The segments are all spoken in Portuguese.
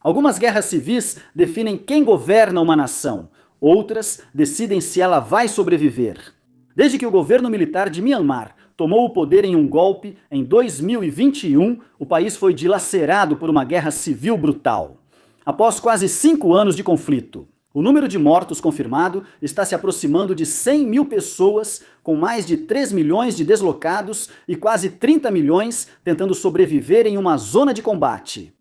Algumas guerras civis definem quem governa uma nação, outras decidem se ela vai sobreviver. Desde que o governo militar de Myanmar tomou o poder em um golpe em 2021, o país foi dilacerado por uma guerra civil brutal. Após quase 5 anos de conflito, o número de mortos confirmado está se aproximando de 100 mil pessoas, com mais de 3 milhões de deslocados e quase 30 milhões tentando sobreviver em uma zona de combate.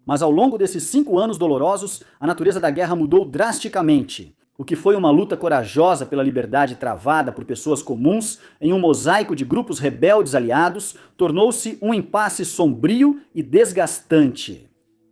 Mas ao longo desses 5 anos dolorosos, a natureza da guerra mudou drasticamente. O que foi uma luta corajosa pela liberdade travada por pessoas comuns em um mosaico de grupos rebeldes aliados, tornou-se um impasse sombrio e desgastante.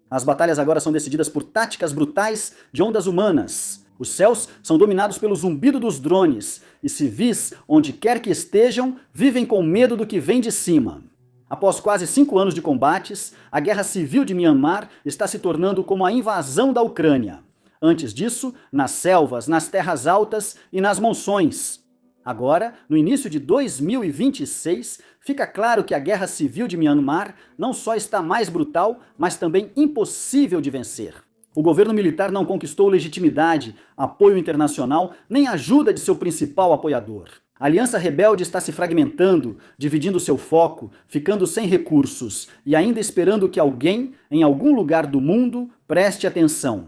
As batalhas agora são decididas por táticas brutais de ondas humanas. Os céus são dominados pelo zumbido dos drones, e civis, onde quer que estejam, vivem com medo do que vem de cima. Após quase 5 anos de combates, a guerra civil de Myanmar está se tornando como a invasão da Ucrânia. Antes disso, nas selvas, nas terras altas e nas monções. Agora, no início de 2026, fica claro que a guerra civil de Myanmar não só está mais brutal, mas também impossível de vencer. O governo militar não conquistou legitimidade, apoio internacional, nem ajuda de seu principal apoiador. A aliança rebelde está se fragmentando, dividindo seu foco, ficando sem recursos e ainda esperando que alguém, em algum lugar do mundo, preste atenção.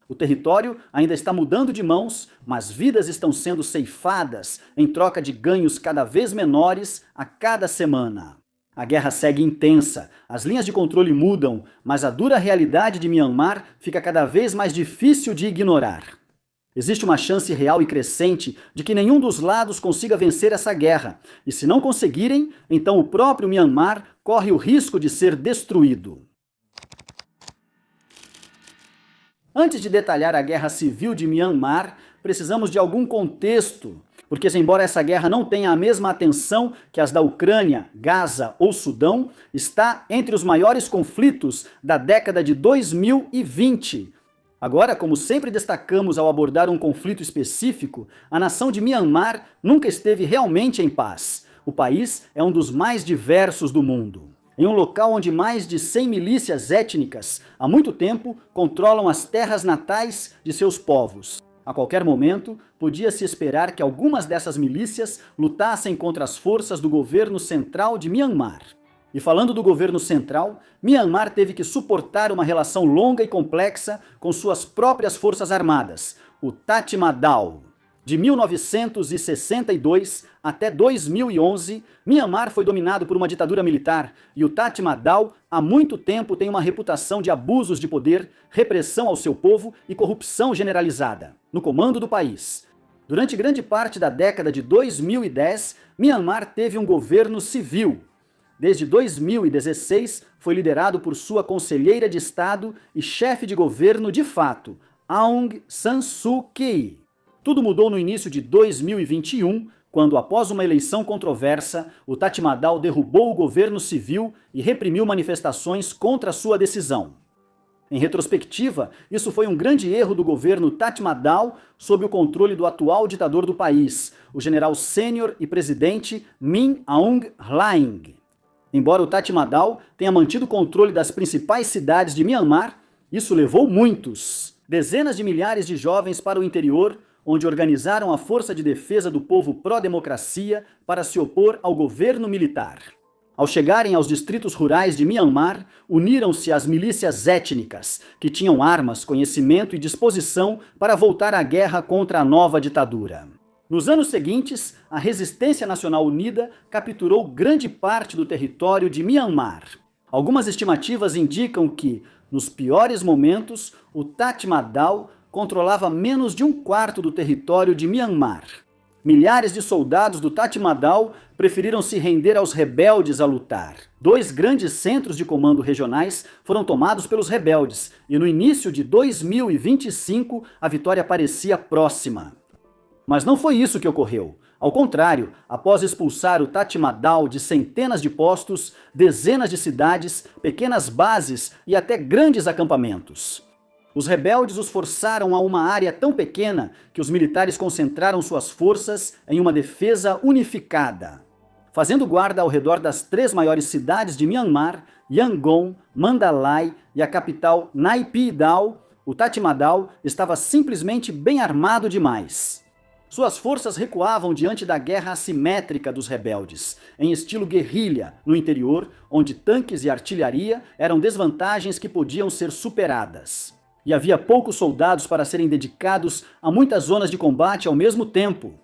O território ainda está mudando de mãos, mas vidas estão sendo ceifadas em troca de ganhos cada vez menores a cada semana. A guerra segue intensa, as linhas de controle mudam, mas a dura realidade de Myanmar fica cada vez mais difícil de ignorar. Existe uma chance real e crescente de que nenhum dos lados consiga vencer essa guerra, e se não conseguirem, então o próprio Myanmar corre o risco de ser destruído. Antes de detalhar a guerra civil de Myanmar, precisamos de algum contexto, porque embora essa guerra não tenha a mesma atenção que as da Ucrânia, Gaza ou Sudão, está entre os maiores conflitos da década de 2020. Agora, como sempre destacamos ao abordar um conflito específico, a nação de Myanmar nunca esteve realmente em paz. O país é um dos mais diversos do mundo. Em um local onde mais de 100 milícias étnicas, há muito tempo, controlam as terras natais de seus povos. A qualquer momento, podia-se esperar que algumas dessas milícias lutassem contra as forças do governo central de Myanmar. E falando do governo central, Myanmar teve que suportar uma relação longa e complexa com suas próprias forças armadas, o Tatmadaw. De 1962 até 2011, Myanmar foi dominado por uma ditadura militar e o Tatmadaw há muito tempo tem uma reputação de abusos de poder, repressão ao seu povo e corrupção generalizada no comando do país. Durante grande parte da década de 2010, Myanmar teve um governo civil. Desde 2016, foi liderado por sua conselheira de Estado e chefe de governo de fato, Aung San Suu Kyi. Tudo mudou no início de 2021, quando, após uma eleição controversa, o Tatmadaw derrubou o governo civil e reprimiu manifestações contra sua decisão. Em retrospectiva, isso foi um grande erro do governo Tatmadaw sob o controle do atual ditador do país, o general sênior e presidente Min Aung Hlaing. Embora o Tatmadaw tenha mantido o controle das principais cidades de Myanmar, isso levou dezenas de milhares de jovens para o interior, onde organizaram a Força de Defesa do Povo Pró-Democracia para se opor ao governo militar. Ao chegarem aos distritos rurais de Myanmar, uniram-se às milícias étnicas, que tinham armas, conhecimento e disposição para voltar à guerra contra a nova ditadura. Nos anos seguintes, a Resistência Nacional Unida capturou grande parte do território de Myanmar. Algumas estimativas indicam que, nos piores momentos, o Tatmadaw controlava menos de 1/4 do território de Myanmar. Milhares de soldados do Tatmadaw preferiram se render aos rebeldes a lutar. 2 grandes centros de comando regionais foram tomados pelos rebeldes, e no início de 2025 a vitória parecia próxima. Mas não foi isso que ocorreu. Ao contrário, após expulsar o Tatmadaw de centenas de postos, dezenas de cidades, pequenas bases e até grandes acampamentos. Os rebeldes os forçaram a uma área tão pequena que os militares concentraram suas forças em uma defesa unificada. Fazendo guarda ao redor das 3 maiores cidades de Myanmar, Yangon, Mandalay e a capital Naypyidaw, o Tatmadaw estava simplesmente bem armado demais. Suas forças recuavam diante da guerra assimétrica dos rebeldes, em estilo guerrilha, no interior, onde tanques e artilharia eram desvantagens que podiam ser superadas. E havia poucos soldados para serem dedicados a muitas zonas de combate ao mesmo tempo.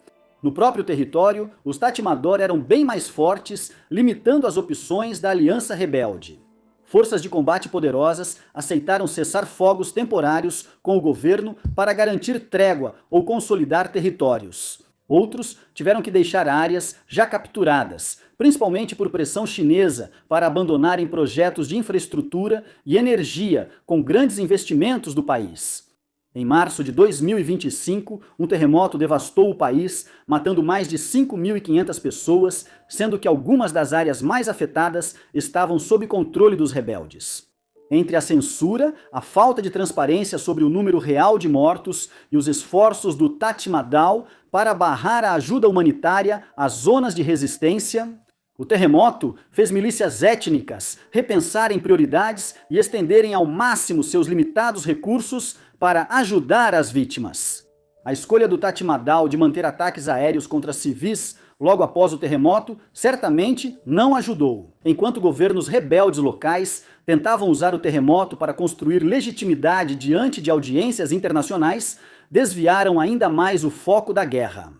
No próprio território, os Tatmadaw eram bem mais fortes, limitando as opções da aliança rebelde. Forças de combate poderosas aceitaram cessar fogos temporários com o governo para garantir trégua ou consolidar territórios. Outros tiveram que deixar áreas já capturadas, principalmente por pressão chinesa, para abandonarem projetos de infraestrutura e energia com grandes investimentos do país. Em março de 2025, um terremoto devastou o país, matando mais de 5.500 pessoas, sendo que algumas das áreas mais afetadas estavam sob controle dos rebeldes. Entre a censura, a falta de transparência sobre o número real de mortos e os esforços do Tatmadaw para barrar a ajuda humanitária às zonas de resistência, o terremoto fez milícias étnicas repensarem prioridades e estenderem ao máximo seus limitados recursos para ajudar as vítimas. A escolha do Tatmadaw de manter ataques aéreos contra civis logo após o terremoto certamente não ajudou. Enquanto governos rebeldes locais tentavam usar o terremoto para construir legitimidade diante de audiências internacionais, desviaram ainda mais o foco da guerra.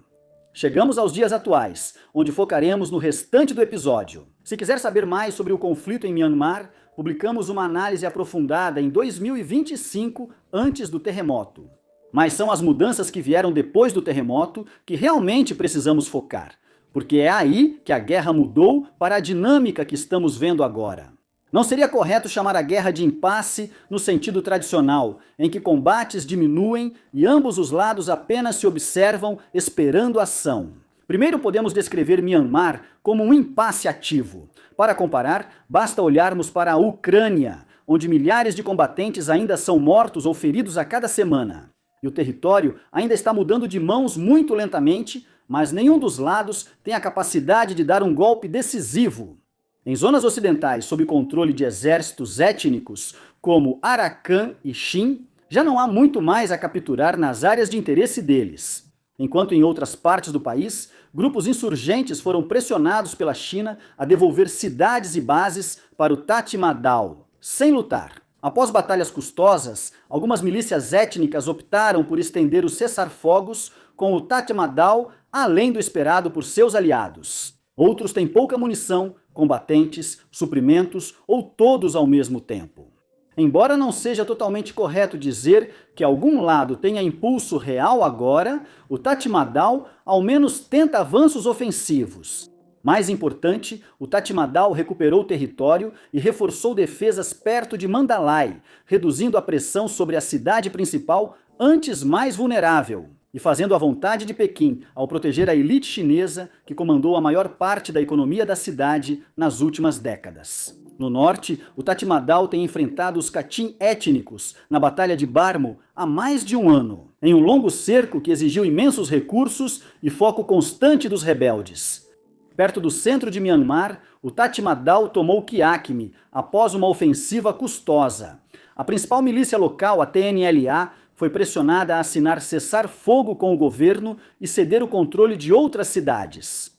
Chegamos aos dias atuais, onde focaremos no restante do episódio. Se quiser saber mais sobre o conflito em Myanmar, publicamos uma análise aprofundada em 2025, antes do terremoto. Mas são as mudanças que vieram depois do terremoto que realmente precisamos focar, porque é aí que a guerra mudou para a dinâmica que estamos vendo agora. Não seria correto chamar a guerra de impasse no sentido tradicional, em que combates diminuem e ambos os lados apenas se observam esperando ação. Primeiro podemos descrever Myanmar como um impasse ativo. Para comparar, basta olharmos para a Ucrânia, onde milhares de combatentes ainda são mortos ou feridos a cada semana. E o território ainda está mudando de mãos muito lentamente, mas nenhum dos lados tem a capacidade de dar um golpe decisivo. Em zonas ocidentais sob controle de exércitos étnicos, como Arakan e Shin, já não há muito mais a capturar nas áreas de interesse deles. Enquanto em outras partes do país, grupos insurgentes foram pressionados pela China a devolver cidades e bases para o Tatmadaw, sem lutar. Após batalhas custosas, algumas milícias étnicas optaram por estender o cessar-fogos com o Tatmadaw além do esperado por seus aliados. Outros têm pouca munição, combatentes, suprimentos ou todos ao mesmo tempo. Embora não seja totalmente correto dizer que algum lado tenha impulso real agora, o Tatmadaw ao menos tenta avanços ofensivos. Mais importante, o Tatmadaw recuperou território e reforçou defesas perto de Mandalay, reduzindo a pressão sobre a cidade principal antes mais vulnerável, e fazendo a vontade de Pequim ao proteger a elite chinesa que comandou a maior parte da economia da cidade nas últimas décadas. No norte, o Tatmadaw tem enfrentado os Kachin étnicos na Batalha de Barmo há mais de um ano, em um longo cerco que exigiu imensos recursos e foco constante dos rebeldes. Perto do centro de Myanmar, o Tatmadaw tomou Kiakmi após uma ofensiva custosa. A principal milícia local, a TNLA, foi pressionada a assinar cessar-fogo com o governo e ceder o controle de outras cidades.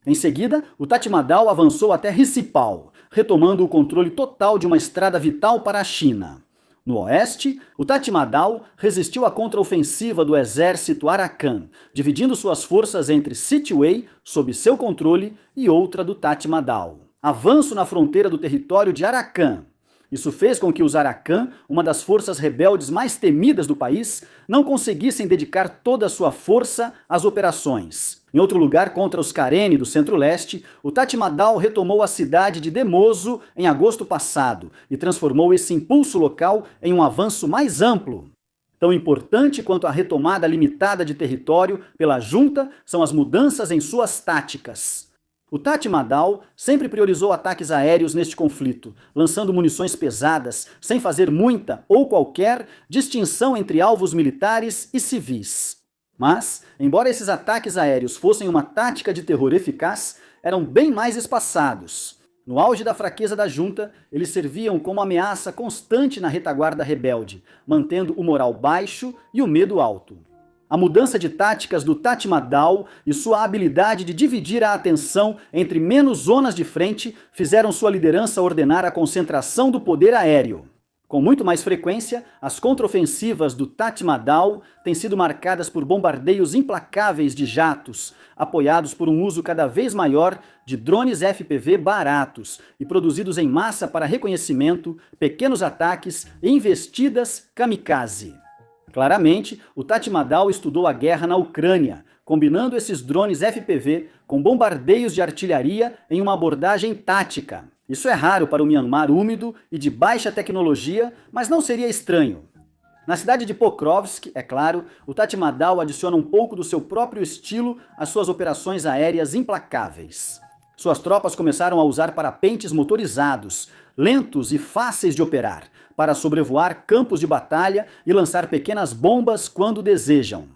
Em seguida, o Tatmadaw avançou até Rissipal, retomando o controle total de uma estrada vital para a China. No oeste, o Tatmadaw resistiu à contraofensiva do exército Arakan, dividindo suas forças entre Sittwe, sob seu controle, e outra do Tatmadaw. Avanço na fronteira do território de Arakan. Isso fez com que os Arakan, uma das forças rebeldes mais temidas do país, não conseguissem dedicar toda a sua força às operações. Em outro lugar, contra os Karenni do centro-leste, o Tatmadaw retomou a cidade de Demozo em agosto passado e transformou esse impulso local em um avanço mais amplo. Tão importante quanto a retomada limitada de território pela junta são as mudanças em suas táticas. O Tatmadaw sempre priorizou ataques aéreos neste conflito, lançando munições pesadas, sem fazer muita ou qualquer distinção entre alvos militares e civis. Mas, embora esses ataques aéreos fossem uma tática de terror eficaz, eram bem mais espaçados. No auge da fraqueza da junta, eles serviam como ameaça constante na retaguarda rebelde, mantendo o moral baixo e o medo alto. A mudança de táticas do Tatmadaw e sua habilidade de dividir a atenção entre menos zonas de frente fizeram sua liderança ordenar a concentração do poder aéreo. Com muito mais frequência, as contraofensivas do Tatmadaw têm sido marcadas por bombardeios implacáveis de jatos, apoiados por um uso cada vez maior de drones FPV baratos e produzidos em massa para reconhecimento, pequenos ataques e investidas kamikaze. Claramente, o Tatmadaw estudou a guerra na Ucrânia, combinando esses drones FPV com bombardeios de artilharia em uma abordagem tática. Isso é raro para o Myanmar úmido e de baixa tecnologia, mas não seria estranho. Na cidade de Pokrovsk, é claro, o Tatmadaw adiciona um pouco do seu próprio estilo às suas operações aéreas implacáveis. Suas tropas começaram a usar parapentes motorizados, lentos e fáceis de operar, para sobrevoar campos de batalha e lançar pequenas bombas quando desejam.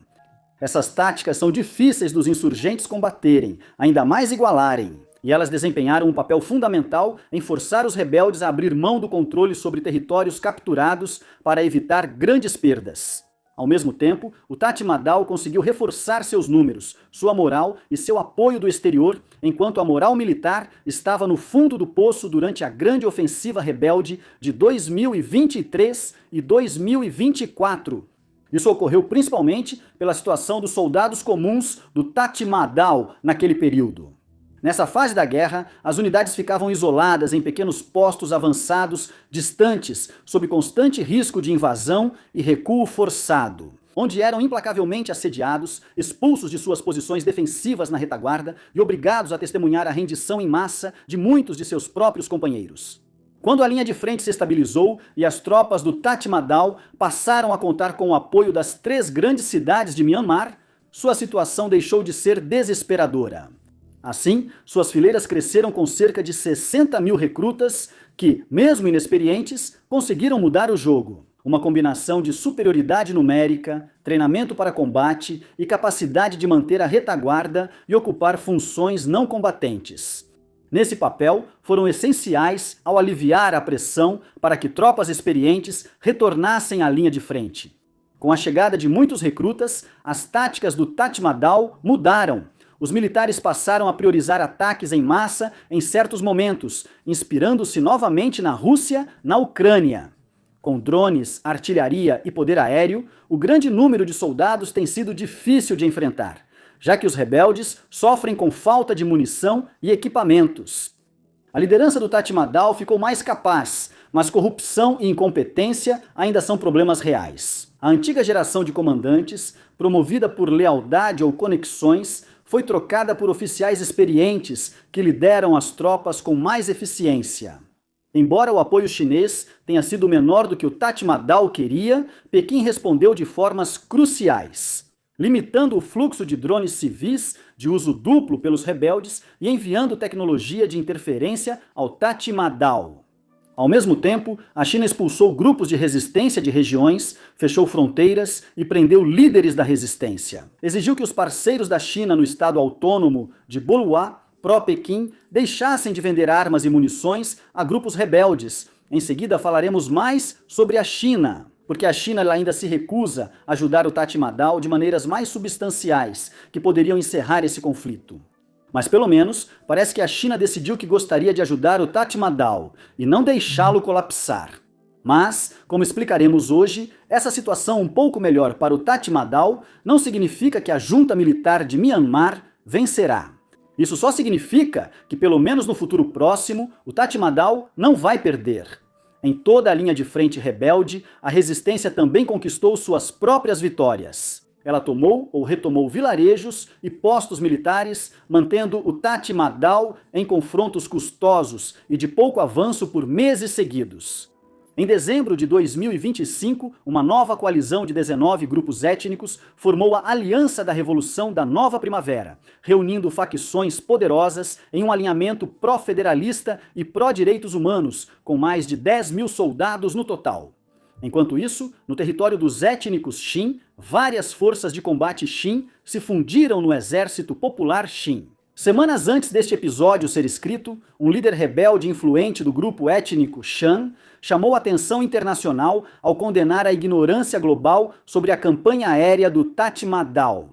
Essas táticas são difíceis dos insurgentes combaterem, ainda mais igualarem. E elas desempenharam um papel fundamental em forçar os rebeldes a abrir mão do controle sobre territórios capturados para evitar grandes perdas. Ao mesmo tempo, o Tatmadaw conseguiu reforçar seus números, sua moral e seu apoio do exterior, enquanto a moral militar estava no fundo do poço durante a grande ofensiva rebelde de 2023 e 2024. Isso ocorreu principalmente pela situação dos soldados comuns do Tatmadaw naquele período. Nessa fase da guerra, as unidades ficavam isoladas em pequenos postos avançados, distantes, sob constante risco de invasão e recuo forçado, onde eram implacavelmente assediados, expulsos de suas posições defensivas na retaguarda e obrigados a testemunhar a rendição em massa de muitos de seus próprios companheiros. Quando a linha de frente se estabilizou e as tropas do Tatmadaw passaram a contar com o apoio das 3 grandes cidades de Myanmar, sua situação deixou de ser desesperadora. Assim, suas fileiras cresceram com cerca de 60 mil recrutas que, mesmo inexperientes, conseguiram mudar o jogo. Uma combinação de superioridade numérica, treinamento para combate e capacidade de manter a retaguarda e ocupar funções não combatentes. Nesse papel, foram essenciais ao aliviar a pressão para que tropas experientes retornassem à linha de frente. Com a chegada de muitos recrutas, as táticas do Tatmadaw mudaram. Os militares passaram a priorizar ataques em massa em certos momentos, inspirando-se novamente na Rússia, na Ucrânia. Com drones, artilharia e poder aéreo, o grande número de soldados tem sido difícil de enfrentar, já que os rebeldes sofrem com falta de munição e equipamentos. A liderança do Tatmadaw ficou mais capaz, mas corrupção e incompetência ainda são problemas reais. A antiga geração de comandantes, promovida por lealdade ou conexões, foi trocada por oficiais experientes que lideram as tropas com mais eficiência. Embora o apoio chinês tenha sido menor do que o Tatmadaw queria, Pequim respondeu de formas cruciais, limitando o fluxo de drones civis de uso duplo pelos rebeldes e enviando tecnologia de interferência ao Tatmadaw. Ao mesmo tempo, a China expulsou grupos de resistência de regiões, fechou fronteiras e prendeu líderes da resistência. Exigiu que os parceiros da China no estado autônomo de Bolua, pró-Pequim, deixassem de vender armas e munições a grupos rebeldes. Em seguida falaremos mais sobre a China, porque a China ainda se recusa a ajudar o Tatmadaw de maneiras mais substanciais, que poderiam encerrar esse conflito. Mas pelo menos, parece que a China decidiu que gostaria de ajudar o Tatmadaw e não deixá-lo colapsar. Mas, como explicaremos hoje, essa situação um pouco melhor para o Tatmadaw não significa que a junta militar de Myanmar vencerá. Isso só significa que, pelo menos no futuro próximo, o Tatmadaw não vai perder. Em toda a linha de frente rebelde, a resistência também conquistou suas próprias vitórias. Ela tomou ou retomou vilarejos e postos militares, mantendo o Tatmadaw em confrontos custosos e de pouco avanço por meses seguidos. Em dezembro de 2025, uma nova coalizão de 19 grupos étnicos formou a Aliança da Revolução da Nova Primavera, reunindo facções poderosas em um alinhamento pró-federalista e pró-direitos humanos, com mais de 10 mil soldados no total. Enquanto isso, no território dos étnicos Shin, várias forças de combate Shin se fundiram no Exército Popular Shin. Semanas antes deste episódio ser escrito, um líder rebelde influente do grupo étnico Shan chamou a atenção internacional ao condenar a ignorância global sobre a campanha aérea do Tatmadaw.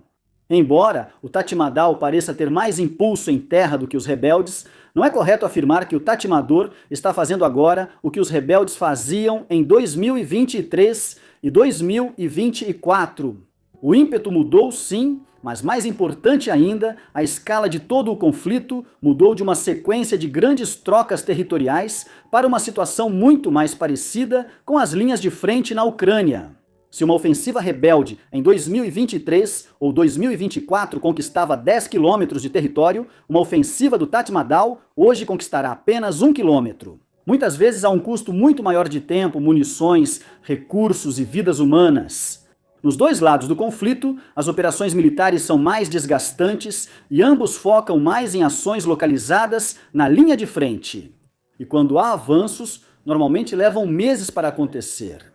Embora o Tatmadaw pareça ter mais impulso em terra do que os rebeldes, não é correto afirmar que o Tatmador está fazendo agora o que os rebeldes faziam em 2023 e 2024. O ímpeto mudou sim, mas mais importante ainda, a escala de todo o conflito mudou de uma sequência de grandes trocas territoriais para uma situação muito mais parecida com as linhas de frente na Ucrânia. Se uma ofensiva rebelde em 2023 ou 2024 conquistava 10 quilômetros de território, uma ofensiva do Tatmadaw hoje conquistará apenas 1 quilômetro. Muitas vezes a um custo muito maior de tempo, munições, recursos e vidas humanas. Nos dois lados do conflito, as operações militares são mais desgastantes e ambos focam mais em ações localizadas na linha de frente. E quando há avanços, normalmente levam meses para acontecer.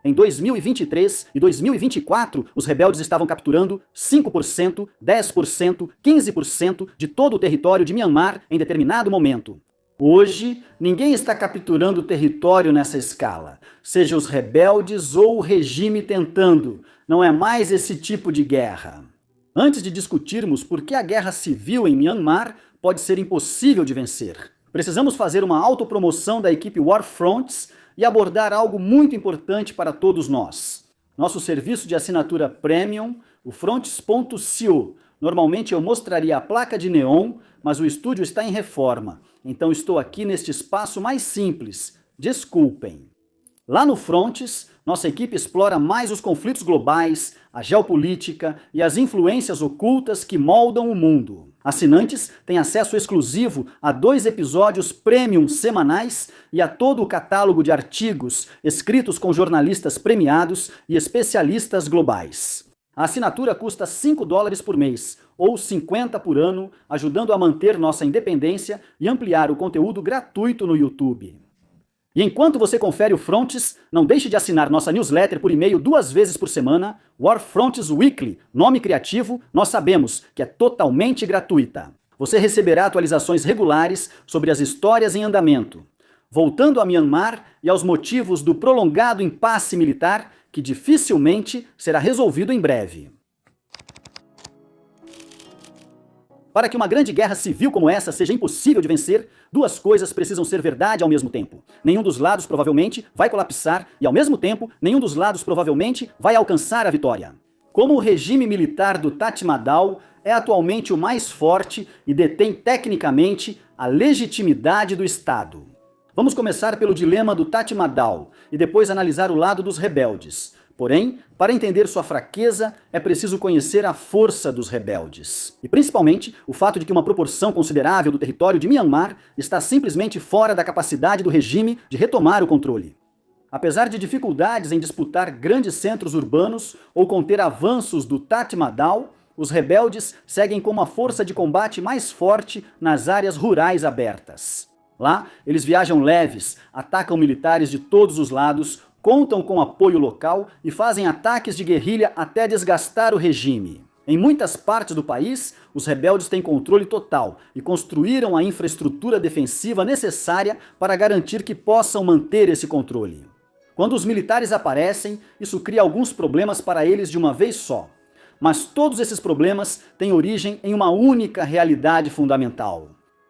Em 2023 e 2024, os rebeldes estavam capturando 5%, 10%, 15% de todo o território de Myanmar em determinado momento. Hoje, ninguém está capturando território nessa escala, seja os rebeldes ou o regime tentando. Não é mais esse tipo de guerra. Antes de discutirmos por que a guerra civil em Myanmar pode ser impossível de vencer, precisamos fazer uma autopromoção da equipe War Fronts e abordar algo muito importante para todos nós. Nosso serviço de assinatura Premium, o Fronts.co. Normalmente eu mostraria a placa de neon, mas o estúdio está em reforma, então estou aqui neste espaço mais simples. Desculpem. Lá no Fronts, nossa equipe explora mais os conflitos globais, a geopolítica e as influências ocultas que moldam o mundo. Assinantes têm acesso exclusivo a 2 episódios premium semanais e a todo o catálogo de artigos escritos com jornalistas premiados e especialistas globais. A assinatura custa $5 por mês, ou 50 por ano, ajudando a manter nossa independência e ampliar o conteúdo gratuito no YouTube. E enquanto você confere o Fronts, não deixe de assinar nossa newsletter por e-mail 2 vezes por semana, War Fronts Weekly, nome criativo, nós sabemos que é totalmente gratuita. Você receberá atualizações regulares sobre as histórias em andamento. Voltando a Myanmar e aos motivos do prolongado impasse militar, que dificilmente será resolvido em breve. Para que uma grande guerra civil como essa seja impossível de vencer, 2 coisas precisam ser verdade ao mesmo tempo. Nenhum dos lados provavelmente vai colapsar e, ao mesmo tempo, nenhum dos lados provavelmente vai alcançar a vitória. Como o regime militar do Tatmadaw é atualmente o mais forte e detém tecnicamente a legitimidade do Estado. Vamos começar pelo dilema do Tatmadaw e depois analisar o lado dos rebeldes. Porém, para entender sua fraqueza, é preciso conhecer a força dos rebeldes. E principalmente o fato de que uma proporção considerável do território de Myanmar está simplesmente fora da capacidade do regime de retomar o controle. Apesar de dificuldades em disputar grandes centros urbanos ou conter avanços do Tatmadaw, os rebeldes seguem com uma força de combate mais forte nas áreas rurais abertas. Lá, eles viajam leves, atacam militares de todos os lados, contam com apoio local e fazem ataques de guerrilha até desgastar o regime. Em muitas partes do país, os rebeldes têm controle total e construíram a infraestrutura defensiva necessária para garantir que possam manter esse controle. Quando os militares aparecem, isso cria alguns problemas para eles de uma vez só. Mas todos esses problemas têm origem em uma única realidade fundamental.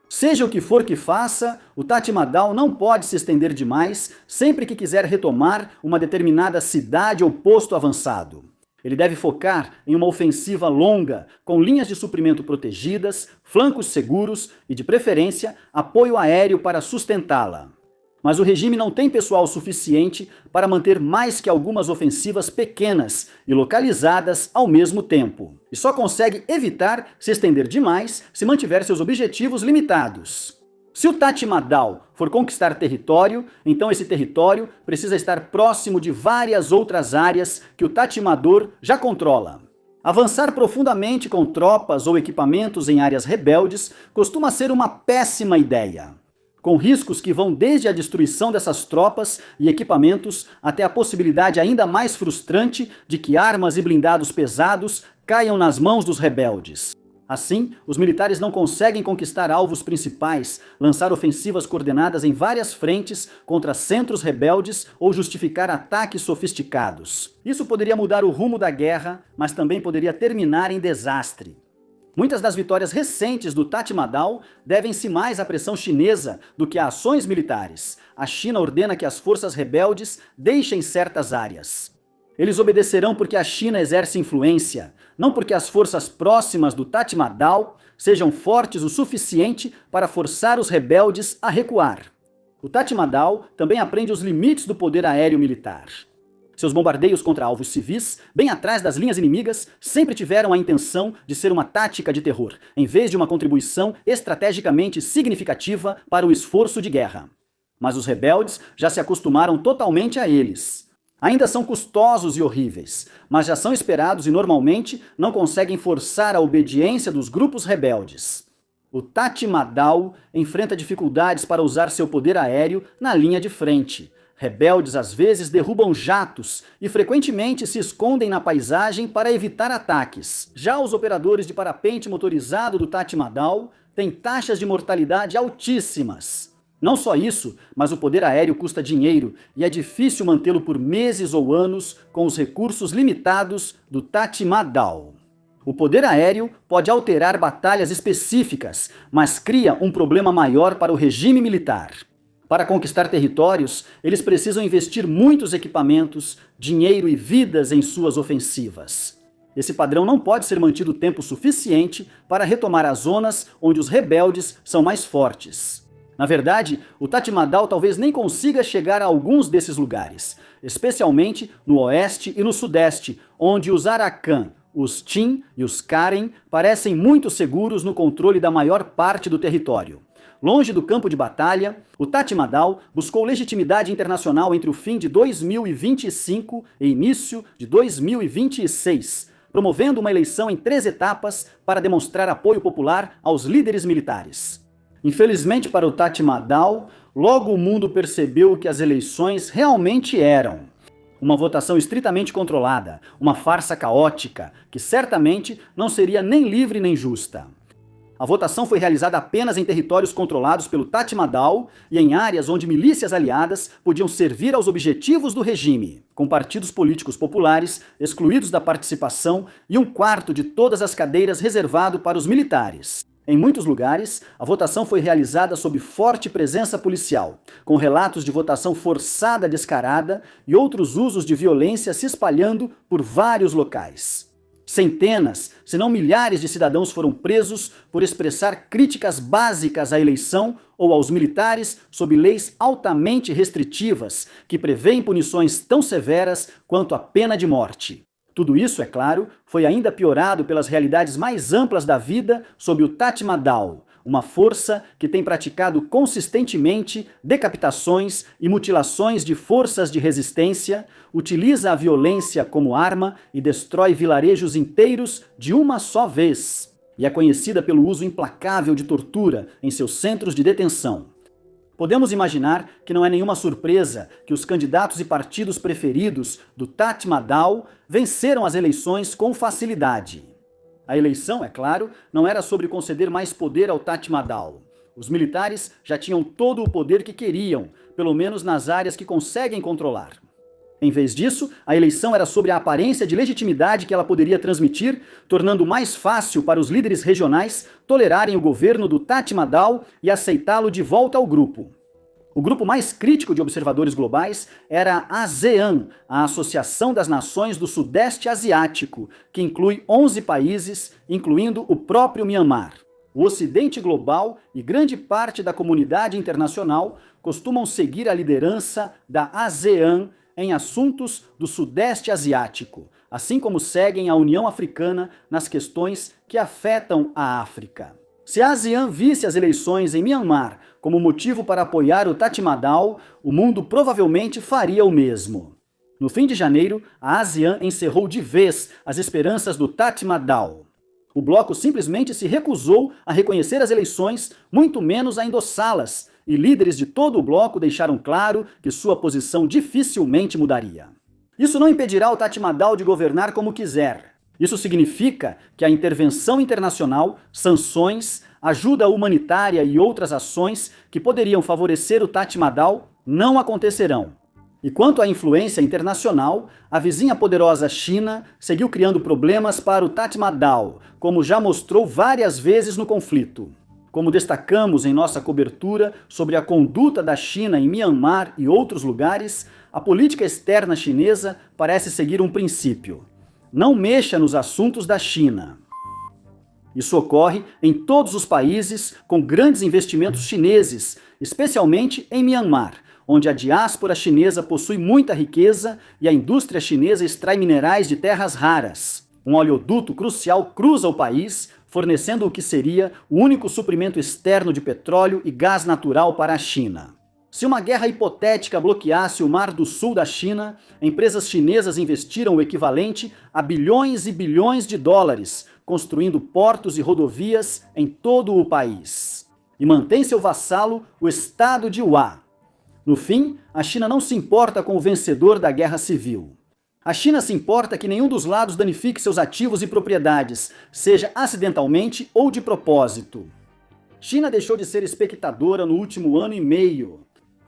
Seja o que for que faça, o Tatmadaw não pode se estender demais sempre que quiser retomar uma determinada cidade ou posto avançado. Ele deve focar em uma ofensiva longa, com linhas de suprimento protegidas, flancos seguros e, de preferência, apoio aéreo para sustentá-la. Mas o regime não tem pessoal suficiente para manter mais que algumas ofensivas pequenas e localizadas ao mesmo tempo. E só consegue evitar se estender demais se mantiver seus objetivos limitados. Se o Tatmadaw for conquistar território, então esse território precisa estar próximo de várias outras áreas que o Tatmador já controla. Avançar profundamente com tropas ou equipamentos em áreas rebeldes costuma ser uma péssima ideia, com riscos que vão desde a destruição dessas tropas e equipamentos até a possibilidade ainda mais frustrante de que armas e blindados pesados caiam nas mãos dos rebeldes. Assim, os militares não conseguem conquistar alvos principais, lançar ofensivas coordenadas em várias frentes contra centros rebeldes ou justificar ataques sofisticados. Isso poderia mudar o rumo da guerra, mas também poderia terminar em desastre. Muitas das vitórias recentes do Tatmadaw devem-se mais à pressão chinesa do que a ações militares. A China ordena que as forças rebeldes deixem certas áreas. Eles obedecerão porque a China exerce influência, não porque as forças próximas do Tatmadaw sejam fortes o suficiente para forçar os rebeldes a recuar. O Tatmadaw também aprende os limites do poder aéreo militar. Seus bombardeios contra alvos civis, bem atrás das linhas inimigas, sempre tiveram a intenção de ser uma tática de terror, em vez de uma contribuição estrategicamente significativa para o esforço de guerra. Mas os rebeldes já se acostumaram totalmente a eles. Ainda são custosos e horríveis, mas já são esperados e normalmente não conseguem forçar a obediência dos grupos rebeldes. O Tatmadaw enfrenta dificuldades para usar seu poder aéreo na linha de frente. Rebeldes às vezes derrubam jatos e frequentemente se escondem na paisagem para evitar ataques. Já os operadores de parapente motorizado do Tatmadaw têm taxas de mortalidade altíssimas. Não só isso, mas o poder aéreo custa dinheiro e é difícil mantê-lo por meses ou anos com os recursos limitados do Tatmadaw. O poder aéreo pode alterar batalhas específicas, mas cria um problema maior para o regime militar. Para conquistar territórios, eles precisam investir muitos equipamentos, dinheiro e vidas em suas ofensivas. Esse padrão não pode ser mantido tempo suficiente para retomar as zonas onde os rebeldes são mais fortes. Na verdade, o Tatmadaw talvez nem consiga chegar a alguns desses lugares, especialmente no oeste e no sudeste, onde os Arakan, os Tin e os Karen parecem muito seguros no controle da maior parte do território. Longe do campo de batalha, o Tatmadaw buscou legitimidade internacional entre o fim de 2025 e início de 2026, promovendo uma eleição em 3 etapas para demonstrar apoio popular aos líderes militares. Infelizmente para o Tatmadaw, logo o mundo percebeu o que as eleições realmente eram. Uma votação estritamente controlada, uma farsa caótica, que certamente não seria nem livre nem justa. A votação foi realizada apenas em territórios controlados pelo Tatmadaw e em áreas onde milícias aliadas podiam servir aos objetivos do regime, com partidos políticos populares excluídos da participação e 1/4 de todas as cadeiras reservado para os militares. Em muitos lugares, a votação foi realizada sob forte presença policial, com relatos de votação forçada descarada e outros usos de violência se espalhando por vários locais. Centenas, se não milhares de cidadãos foram presos por expressar críticas básicas à eleição ou aos militares sob leis altamente restritivas que prevêem punições tão severas quanto a pena de morte. Tudo isso, é claro, foi ainda piorado pelas realidades mais amplas da vida sob o Tatmadaw, uma força que tem praticado consistentemente decapitações e mutilações de forças de resistência, utiliza a violência como arma e destrói vilarejos inteiros de uma só vez. E é conhecida pelo uso implacável de tortura em seus centros de detenção. Podemos imaginar que não é nenhuma surpresa que os candidatos e partidos preferidos do Tatmadaw venceram as eleições com facilidade. A eleição, é claro, não era sobre conceder mais poder ao Tatmadaw. Os militares já tinham todo o poder que queriam, pelo menos nas áreas que conseguem controlar. Em vez disso, a eleição era sobre a aparência de legitimidade que ela poderia transmitir, tornando mais fácil para os líderes regionais tolerarem o governo do Tatmadaw e aceitá-lo de volta ao grupo. O grupo mais crítico de observadores globais era a ASEAN, a Associação das Nações do Sudeste Asiático, que inclui 11 países, incluindo o próprio Myanmar. O Ocidente global e grande parte da comunidade internacional costumam seguir a liderança da ASEAN em assuntos do Sudeste Asiático, assim como seguem a União Africana nas questões que afetam a África. Se a ASEAN visse as eleições em Myanmar como motivo para apoiar o Tatmadaw, o mundo provavelmente faria o mesmo. No fim de janeiro, a ASEAN encerrou de vez as esperanças do Tatmadaw. O bloco simplesmente se recusou a reconhecer as eleições, muito menos a endossá-las, e líderes de todo o bloco deixaram claro que sua posição dificilmente mudaria. Isso não impedirá o Tatmadaw de governar como quiser. Isso significa que a intervenção internacional, sanções, ajuda humanitária e outras ações que poderiam favorecer o Tatmadaw não acontecerão. E quanto à influência internacional, a vizinha poderosa China seguiu criando problemas para o Tatmadaw, como já mostrou várias vezes no conflito. Como destacamos em nossa cobertura sobre a conduta da China em Myanmar e outros lugares, a política externa chinesa parece seguir um princípio: não mexa nos assuntos da China. Isso ocorre em todos os países com grandes investimentos chineses, especialmente em Myanmar, onde a diáspora chinesa possui muita riqueza e a indústria chinesa extrai minerais de terras raras. Um oleoduto crucial cruza o país, fornecendo o que seria o único suprimento externo de petróleo e gás natural para a China. Se uma guerra hipotética bloqueasse o Mar do Sul da China, empresas chinesas investiram o equivalente a bilhões e bilhões de dólares, construindo portos e rodovias em todo o país. E mantém seu vassalo, o Estado de Hua. No fim, a China não se importa com o vencedor da guerra civil. A China se importa que nenhum dos lados danifique seus ativos e propriedades, seja acidentalmente ou de propósito. China deixou de ser espectadora no último ano e meio,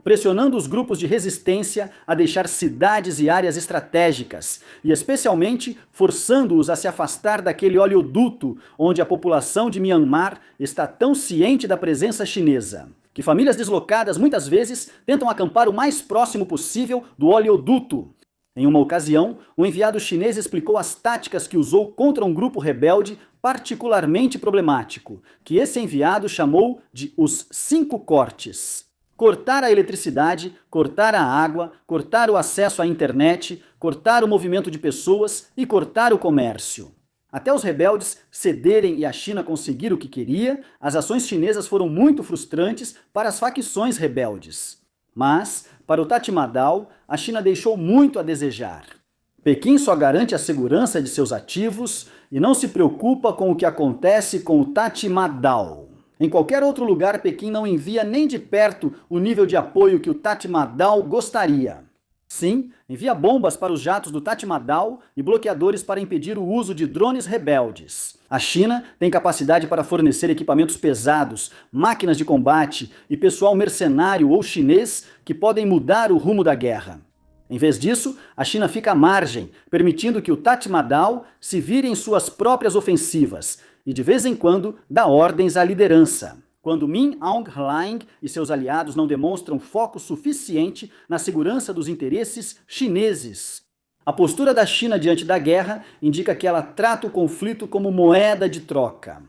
pressionando os grupos de resistência a deixar cidades e áreas estratégicas, e especialmente forçando-os a se afastar daquele oleoduto onde a população de Myanmar está tão ciente da presença chinesa, que famílias deslocadas muitas vezes tentam acampar o mais próximo possível do oleoduto. Em uma ocasião, o enviado chinês explicou as táticas que usou contra um grupo rebelde particularmente problemático, que esse enviado chamou de os 5 cortes. Cortar a eletricidade, cortar a água, cortar o acesso à internet, cortar o movimento de pessoas e cortar o comércio. Até os rebeldes cederem e a China conseguir o que queria, as ações chinesas foram muito frustrantes para as facções rebeldes. Mas, para o Tatmadaw, a China deixou muito a desejar. Pequim só garante a segurança de seus ativos e não se preocupa com o que acontece com o Tatmadaw. Em qualquer outro lugar, Pequim não envia nem de perto o nível de apoio que o Tatmadaw gostaria. Sim, envia bombas para os jatos do Tatmadaw e bloqueadores para impedir o uso de drones rebeldes. A China tem capacidade para fornecer equipamentos pesados, máquinas de combate e pessoal mercenário ou chinês que podem mudar o rumo da guerra. Em vez disso, a China fica à margem, permitindo que o Tatmadaw se vire em suas próprias ofensivas e, de vez em quando, dá ordens à liderança. Quando Min Aung Hlaing e seus aliados não demonstram foco suficiente na segurança dos interesses chineses. A postura da China diante da guerra indica que ela trata o conflito como moeda de troca.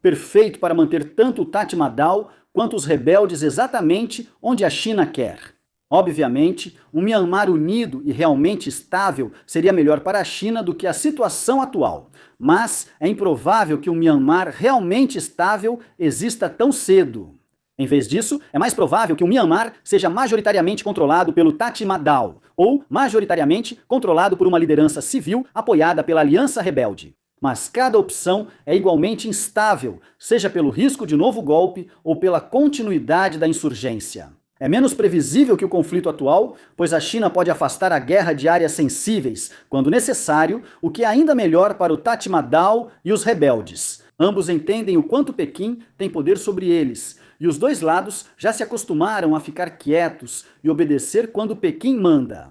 Perfeito para manter tanto o Tatmadaw quanto os rebeldes exatamente onde a China quer. Obviamente, um Myanmar unido e realmente estável seria melhor para a China do que a situação atual, mas é improvável que um Myanmar realmente estável exista tão cedo. Em vez disso, é mais provável que o Myanmar seja majoritariamente controlado pelo Tatmadaw, ou majoritariamente controlado por uma liderança civil apoiada pela Aliança Rebelde. Mas cada opção é igualmente instável, seja pelo risco de novo golpe ou pela continuidade da insurgência. É menos previsível que o conflito atual, pois a China pode afastar a guerra de áreas sensíveis, quando necessário, o que é ainda melhor para o Tatmadaw e os rebeldes. Ambos entendem o quanto Pequim tem poder sobre eles, e os dois lados já se acostumaram a ficar quietos e obedecer quando Pequim manda.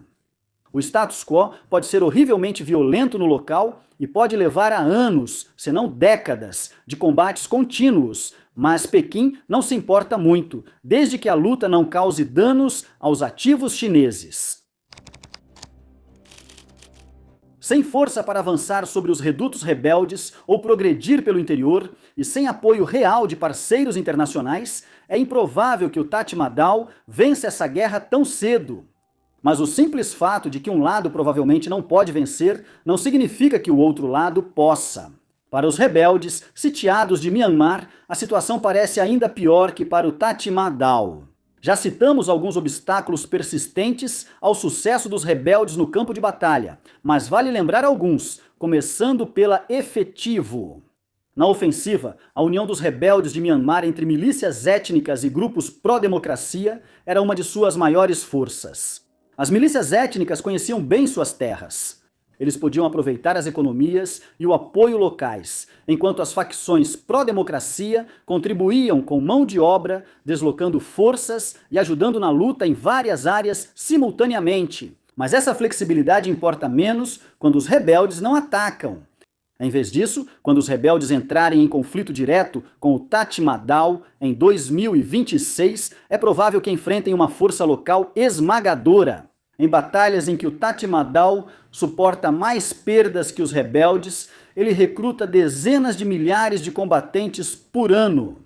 O status quo pode ser horrivelmente violento no local e pode levar a anos, se não décadas, de combates contínuos, mas Pequim não se importa muito, desde que a luta não cause danos aos ativos chineses. Sem força para avançar sobre os redutos rebeldes ou progredir pelo interior, e sem apoio real de parceiros internacionais, é improvável que o Tatmadaw vença essa guerra tão cedo. Mas o simples fato de que um lado provavelmente não pode vencer, não significa que o outro lado possa. Para os rebeldes, sitiados de Myanmar, a situação parece ainda pior que para o Tatmadaw. Já citamos alguns obstáculos persistentes ao sucesso dos rebeldes no campo de batalha, mas vale lembrar alguns, começando pela efetivo. Na ofensiva, a união dos rebeldes de Myanmar entre milícias étnicas e grupos pró-democracia era uma de suas maiores forças. As milícias étnicas conheciam bem suas terras. Eles podiam aproveitar as economias e o apoio locais, enquanto as facções pró-democracia contribuíam com mão de obra, deslocando forças e ajudando na luta em várias áreas simultaneamente. Mas essa flexibilidade importa menos quando os rebeldes não atacam. Em vez disso, quando os rebeldes entrarem em conflito direto com o Tatmadaw em 2026, é provável que enfrentem uma força local esmagadora. Em batalhas em que o Tatmadaw suporta mais perdas que os rebeldes, ele recruta dezenas de milhares de combatentes por ano.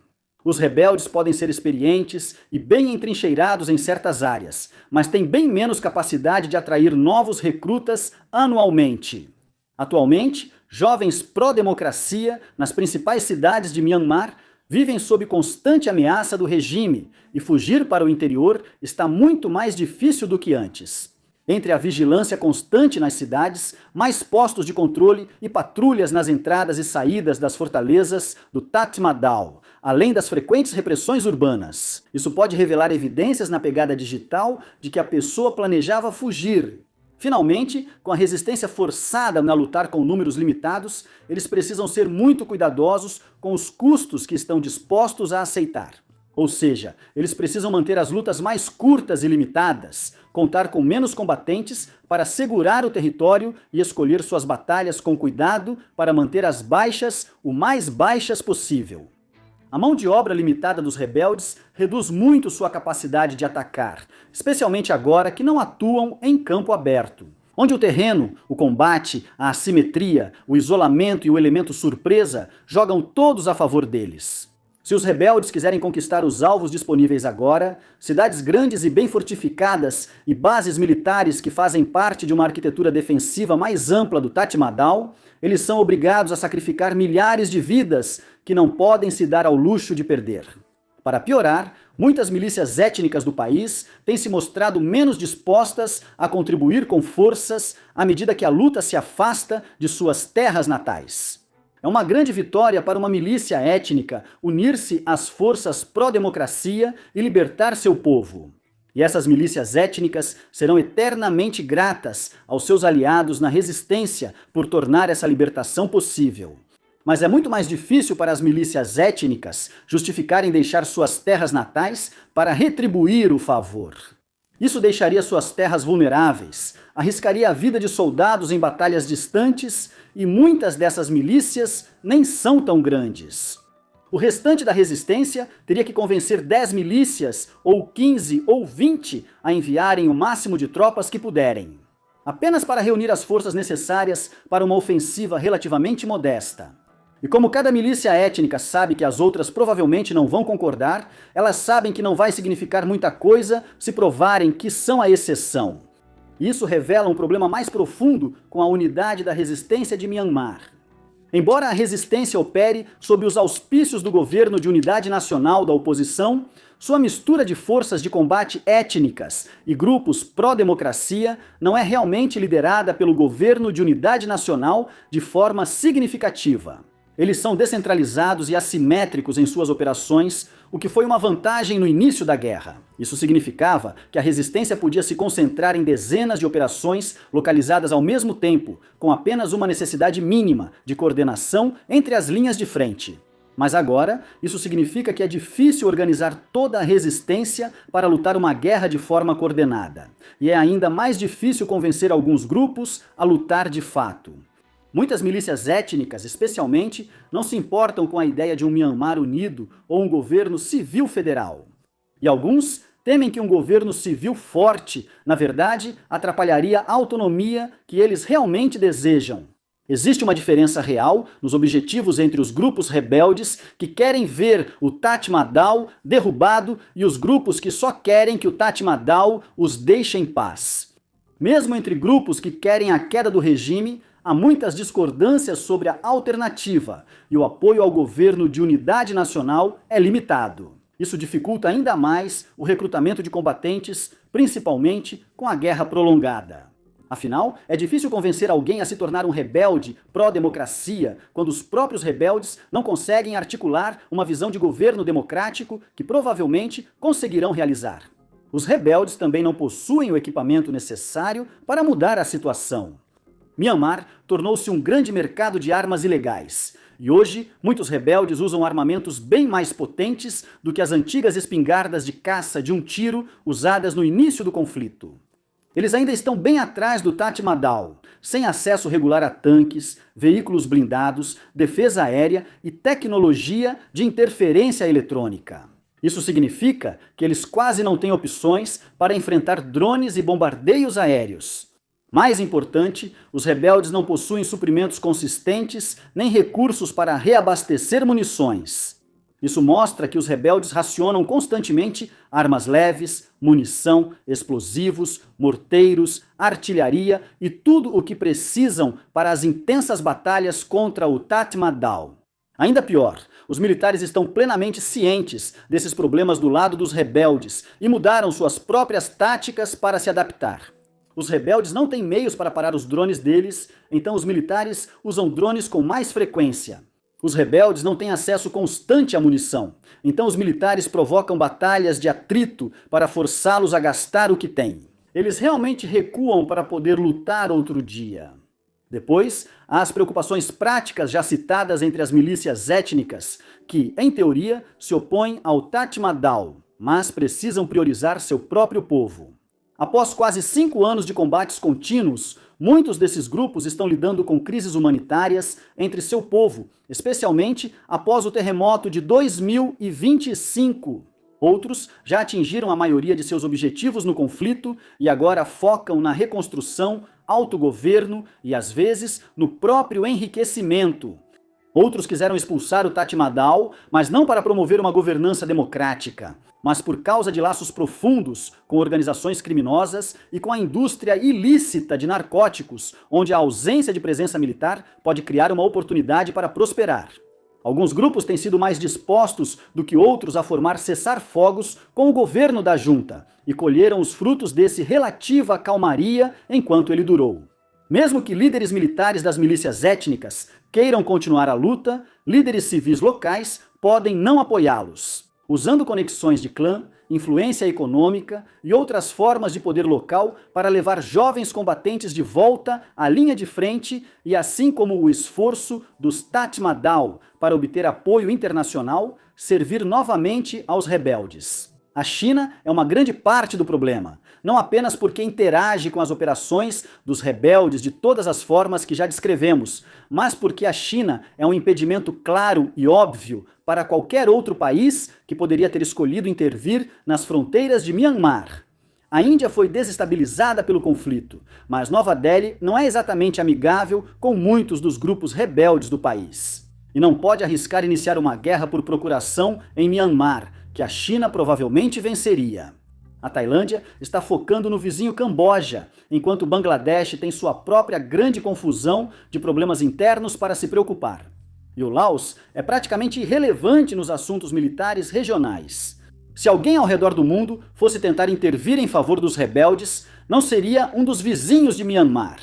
Os rebeldes podem ser experientes e bem entrincheirados em certas áreas, mas têm bem menos capacidade de atrair novos recrutas anualmente. Atualmente, jovens pró-democracia nas principais cidades de Myanmar vivem sob constante ameaça do regime e fugir para o interior está muito mais difícil do que antes. Entre a vigilância constante nas cidades, mais postos de controle e patrulhas nas entradas e saídas das fortalezas do Tatmadaw, além das frequentes repressões urbanas. Isso pode revelar evidências na pegada digital de que a pessoa planejava fugir. Finalmente, com a resistência forçada a lutar com números limitados, eles precisam ser muito cuidadosos com os custos que estão dispostos a aceitar. Ou seja, eles precisam manter as lutas mais curtas e limitadas, contar com menos combatentes para segurar o território e escolher suas batalhas com cuidado para manter as baixas o mais baixas possível. A mão de obra limitada dos rebeldes reduz muito sua capacidade de atacar, especialmente agora que não atuam em campo aberto, onde o terreno, o combate, a assimetria, o isolamento e o elemento surpresa jogam todos a favor deles. Se os rebeldes quiserem conquistar os alvos disponíveis agora, cidades grandes e bem fortificadas e bases militares que fazem parte de uma arquitetura defensiva mais ampla do Tatmadaw, eles são obrigados a sacrificar milhares de vidas que não podem se dar ao luxo de perder. Para piorar, muitas milícias étnicas do país têm se mostrado menos dispostas a contribuir com forças à medida que a luta se afasta de suas terras natais. É uma grande vitória para uma milícia étnica unir-se às forças pró-democracia e libertar seu povo. E essas milícias étnicas serão eternamente gratas aos seus aliados na resistência por tornar essa libertação possível. Mas é muito mais difícil para as milícias étnicas justificarem deixar suas terras natais para retribuir o favor. Isso deixaria suas terras vulneráveis, arriscaria a vida de soldados em batalhas distantes e muitas dessas milícias nem são tão grandes. O restante da resistência teria que convencer 10 milícias, ou 15 ou 20 a enviarem o máximo de tropas que puderem, apenas para reunir as forças necessárias para uma ofensiva relativamente modesta. E como cada milícia étnica sabe que as outras provavelmente não vão concordar, elas sabem que não vai significar muita coisa se provarem que são a exceção. Isso revela um problema mais profundo com a unidade da resistência de Myanmar. Embora a resistência opere sob os auspícios do governo de unidade nacional da oposição, sua mistura de forças de combate étnicas e grupos pró-democracia não é realmente liderada pelo governo de unidade nacional de forma significativa. Eles são descentralizados e assimétricos em suas operações, o que foi uma vantagem no início da guerra. Isso significava que a resistência podia se concentrar em dezenas de operações localizadas ao mesmo tempo, com apenas uma necessidade mínima de coordenação entre as linhas de frente. Mas agora, isso significa que é difícil organizar toda a resistência para lutar uma guerra de forma coordenada. E é ainda mais difícil convencer alguns grupos a lutar de fato. Muitas milícias étnicas, especialmente, não se importam com a ideia de um Myanmar unido ou um governo civil federal. E alguns temem que um governo civil forte, na verdade, atrapalharia a autonomia que eles realmente desejam. Existe uma diferença real nos objetivos entre os grupos rebeldes que querem ver o Tatmadaw derrubado e os grupos que só querem que o Tatmadaw os deixe em paz. Mesmo entre grupos que querem a queda do regime, há muitas discordâncias sobre a alternativa e o apoio ao governo de unidade nacional é limitado. Isso dificulta ainda mais o recrutamento de combatentes, principalmente com a guerra prolongada. Afinal, é difícil convencer alguém a se tornar um rebelde pró-democracia quando os próprios rebeldes não conseguem articular uma visão de governo democrático que provavelmente conseguirão realizar. Os rebeldes também não possuem o equipamento necessário para mudar a situação. Myanmar tornou-se um grande mercado de armas ilegais. E hoje, muitos rebeldes usam armamentos bem mais potentes do que as antigas espingardas de caça de um tiro usadas no início do conflito. Eles ainda estão bem atrás do Tatmadaw, sem acesso regular a tanques, veículos blindados, defesa aérea e tecnologia de interferência eletrônica. Isso significa que eles quase não têm opções para enfrentar drones e bombardeios aéreos. Mais importante, os rebeldes não possuem suprimentos consistentes nem recursos para reabastecer munições. Isso mostra que os rebeldes racionam constantemente armas leves, munição, explosivos, morteiros, artilharia e tudo o que precisam para as intensas batalhas contra o Tatmadaw. Ainda pior, os militares estão plenamente cientes desses problemas do lado dos rebeldes e mudaram suas próprias táticas para se adaptar. Os rebeldes não têm meios para parar os drones deles, então os militares usam drones com mais frequência. Os rebeldes não têm acesso constante à munição, então os militares provocam batalhas de atrito para forçá-los a gastar o que têm. Eles realmente recuam para poder lutar outro dia. Depois, há as preocupações práticas já citadas entre as milícias étnicas, que, em teoria, se opõem ao Tatmadaw, mas precisam priorizar seu próprio povo. Após quase 5 anos de combates contínuos, muitos desses grupos estão lidando com crises humanitárias entre seu povo, especialmente após o terremoto de 2025. Outros já atingiram a maioria de seus objetivos no conflito e agora focam na reconstrução, autogoverno e, às vezes, no próprio enriquecimento. Outros quiseram expulsar o Tatmadaw, mas não para promover uma governança democrática, mas por causa de laços profundos com organizações criminosas e com a indústria ilícita de narcóticos, onde a ausência de presença militar pode criar uma oportunidade para prosperar. Alguns grupos têm sido mais dispostos do que outros a formar cessar-fogos com o governo da junta e colheram os frutos desse relativa calmaria enquanto ele durou. Mesmo que líderes militares das milícias étnicas queiram continuar a luta, líderes civis locais podem não apoiá-los. Usando conexões de clã, influência econômica e outras formas de poder local para levar jovens combatentes de volta à linha de frente e assim como o esforço dos Tatmadaw para obter apoio internacional, servir novamente aos rebeldes. A China é uma grande parte do problema, não apenas porque interage com as operações dos rebeldes de todas as formas que já descrevemos, mas porque a China é um impedimento claro e óbvio para qualquer outro país que poderia ter escolhido intervir nas fronteiras de Myanmar. A Índia foi desestabilizada pelo conflito, mas Nova Delhi não é exatamente amigável com muitos dos grupos rebeldes do país. E não pode arriscar iniciar uma guerra por procuração em Myanmar, que a China provavelmente venceria. A Tailândia está focando no vizinho Camboja, enquanto Bangladesh tem sua própria grande confusão de problemas internos para se preocupar. E o Laos é praticamente irrelevante nos assuntos militares regionais. Se alguém ao redor do mundo fosse tentar intervir em favor dos rebeldes, não seria um dos vizinhos de Myanmar.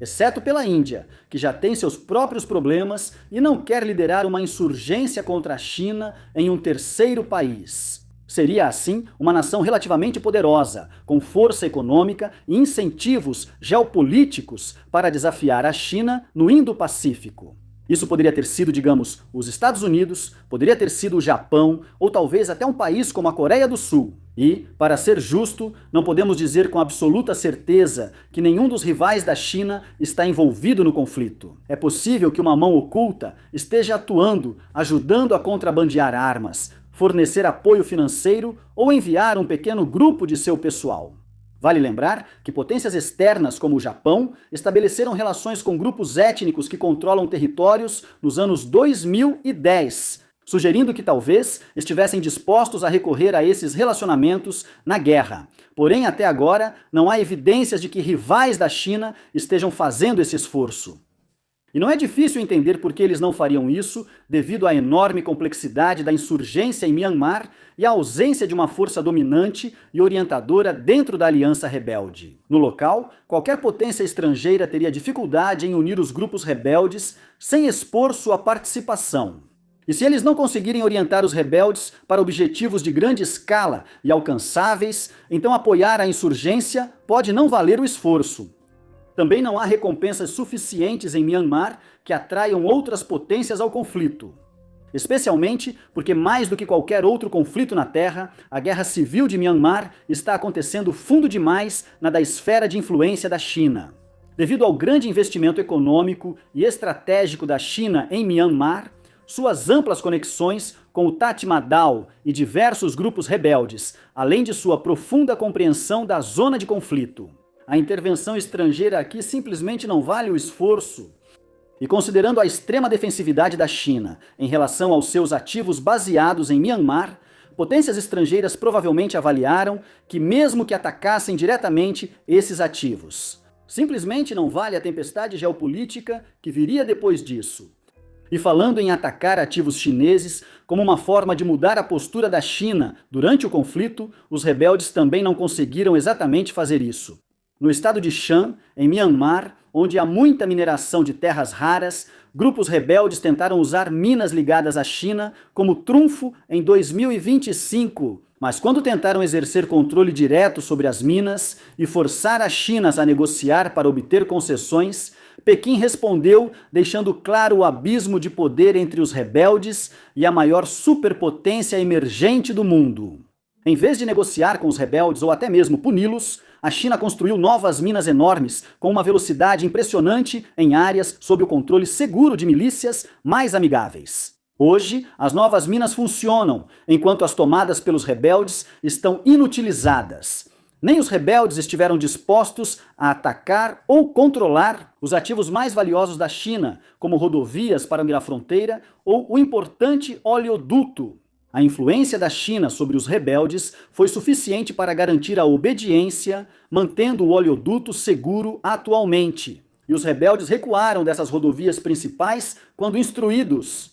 Exceto pela Índia, que já tem seus próprios problemas e não quer liderar uma insurgência contra a China em um terceiro país. Seria, assim, uma nação relativamente poderosa, com força econômica e incentivos geopolíticos para desafiar a China no Indo-Pacífico. Isso poderia ter sido, digamos, os Estados Unidos, poderia ter sido o Japão, ou talvez até um país como a Coreia do Sul. E, para ser justo, não podemos dizer com absoluta certeza que nenhum dos rivais da China está envolvido no conflito. É possível que uma mão oculta esteja atuando, ajudando a contrabandear armas, fornecer apoio financeiro ou enviar um pequeno grupo de seu pessoal. Vale lembrar que potências externas como o Japão estabeleceram relações com grupos étnicos que controlam territórios nos anos 2010, sugerindo que talvez estivessem dispostos a recorrer a esses relacionamentos na guerra. Porém, até agora, não há evidências de que rivais da China estejam fazendo esse esforço. E não é difícil entender por que eles não fariam isso, devido à enorme complexidade da insurgência em Myanmar e à ausência de uma força dominante e orientadora dentro da aliança rebelde. No local, qualquer potência estrangeira teria dificuldade em unir os grupos rebeldes sem expor sua participação. E se eles não conseguirem orientar os rebeldes para objetivos de grande escala e alcançáveis, então apoiar a insurgência pode não valer o esforço. Também não há recompensas suficientes em Myanmar que atraiam outras potências ao conflito. Especialmente porque, mais do que qualquer outro conflito na Terra, a guerra civil de Myanmar está acontecendo fundo demais na da esfera de influência da China. Devido ao grande investimento econômico e estratégico da China em Myanmar, suas amplas conexões com o Tatmadaw e diversos grupos rebeldes, além de sua profunda compreensão da zona de conflito. A intervenção estrangeira aqui simplesmente não vale o esforço. E considerando a extrema defensividade da China em relação aos seus ativos baseados em Myanmar, potências estrangeiras provavelmente avaliaram que mesmo que atacassem diretamente esses ativos, simplesmente não vale a tempestade geopolítica que viria depois disso. E falando em atacar ativos chineses como uma forma de mudar a postura da China durante o conflito, os rebeldes também não conseguiram exatamente fazer isso. No estado de Shan, em Myanmar, onde há muita mineração de terras raras, grupos rebeldes tentaram usar minas ligadas à China como trunfo em 2025. Mas quando tentaram exercer controle direto sobre as minas e forçar a China a negociar para obter concessões, Pequim respondeu deixando claro o abismo de poder entre os rebeldes e a maior superpotência emergente do mundo. Em vez de negociar com os rebeldes ou até mesmo puni-los, a China construiu novas minas enormes com uma velocidade impressionante em áreas sob o controle seguro de milícias mais amigáveis. Hoje, as novas minas funcionam, enquanto as tomadas pelos rebeldes estão inutilizadas. Nem os rebeldes estiveram dispostos a atacar ou controlar os ativos mais valiosos da China, como rodovias para ir à fronteira ou o importante oleoduto. A influência da China sobre os rebeldes foi suficiente para garantir a obediência, mantendo o oleoduto seguro atualmente. E os rebeldes recuaram dessas rodovias principais quando instruídos.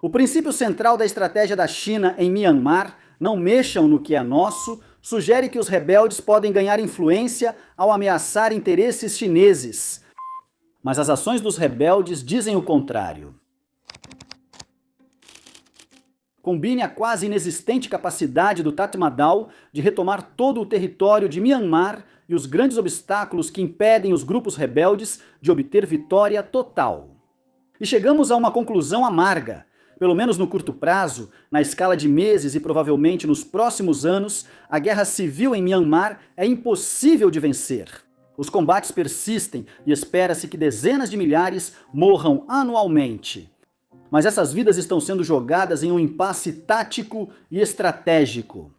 O princípio central da estratégia da China em Myanmar, não mexam no que é nosso, sugere que os rebeldes podem ganhar influência ao ameaçar interesses chineses. Mas as ações dos rebeldes dizem o contrário. Combine a quase inexistente capacidade do Tatmadaw de retomar todo o território de Myanmar e os grandes obstáculos que impedem os grupos rebeldes de obter vitória total. E chegamos a uma conclusão amarga. Pelo menos no curto prazo, na escala de meses e provavelmente nos próximos anos, a guerra civil em Myanmar é impossível de vencer. Os combates persistem e espera-se que dezenas de milhares morram anualmente. Mas essas vidas estão sendo jogadas em um impasse tático e estratégico.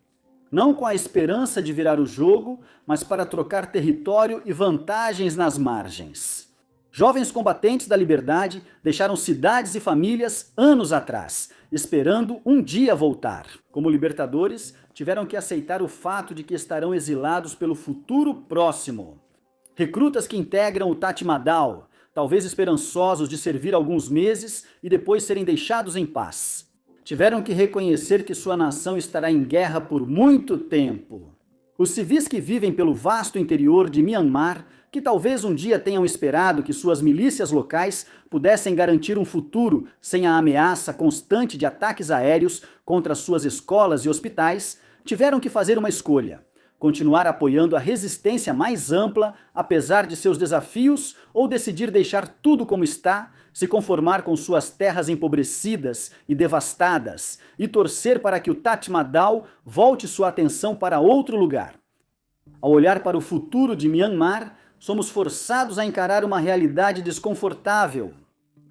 Não com a esperança de virar o jogo, mas para trocar território e vantagens nas margens. Jovens combatentes da liberdade deixaram cidades e famílias anos atrás, esperando um dia voltar. Como libertadores, tiveram que aceitar o fato de que estarão exilados pelo futuro próximo. Recrutas que integram o Tatmadaw, talvez esperançosos de servir alguns meses e depois serem deixados em paz. Tiveram que reconhecer que sua nação estará em guerra por muito tempo. Os civis que vivem pelo vasto interior de Myanmar, que talvez um dia tenham esperado que suas milícias locais pudessem garantir um futuro sem a ameaça constante de ataques aéreos contra suas escolas e hospitais, tiveram que fazer uma escolha: continuar apoiando a resistência mais ampla, apesar de seus desafios, ou decidir deixar tudo como está, se conformar com suas terras empobrecidas e devastadas, e torcer para que o Tatmadaw volte sua atenção para outro lugar. Ao olhar para o futuro de Myanmar, somos forçados a encarar uma realidade desconfortável.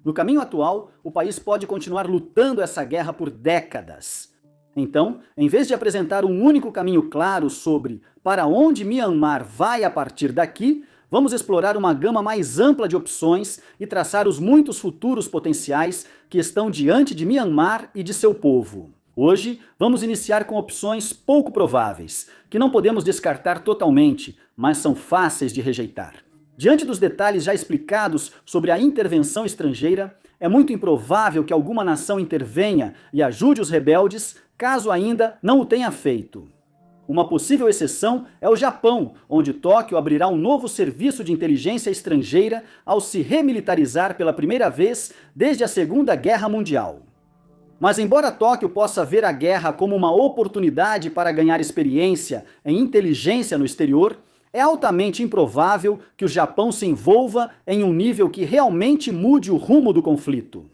No caminho atual, o país pode continuar lutando essa guerra por décadas. Então, em vez de apresentar um único caminho claro sobre para onde Myanmar vai a partir daqui, vamos explorar uma gama mais ampla de opções e traçar os muitos futuros potenciais que estão diante de Myanmar e de seu povo. Hoje, vamos iniciar com opções pouco prováveis, que não podemos descartar totalmente, mas são fáceis de rejeitar. Diante dos detalhes já explicados sobre a intervenção estrangeira, é muito improvável que alguma nação intervenha e ajude os rebeldes, caso ainda não o tenha feito. Uma possível exceção é o Japão, onde Tóquio abrirá um novo serviço de inteligência estrangeira ao se remilitarizar pela primeira vez desde a Segunda Guerra Mundial. Mas embora Tóquio possa ver a guerra como uma oportunidade para ganhar experiência em inteligência no exterior, É altamente improvável que o Japão se envolva em um nível que realmente mude o rumo do conflito.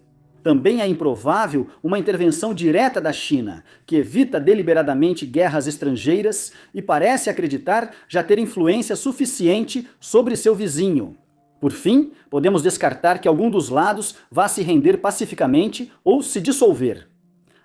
Também é improvável uma intervenção direta da China, que evita deliberadamente guerras estrangeiras e parece acreditar já ter influência suficiente sobre seu vizinho. Por fim, podemos descartar que algum dos lados vá se render pacificamente ou se dissolver.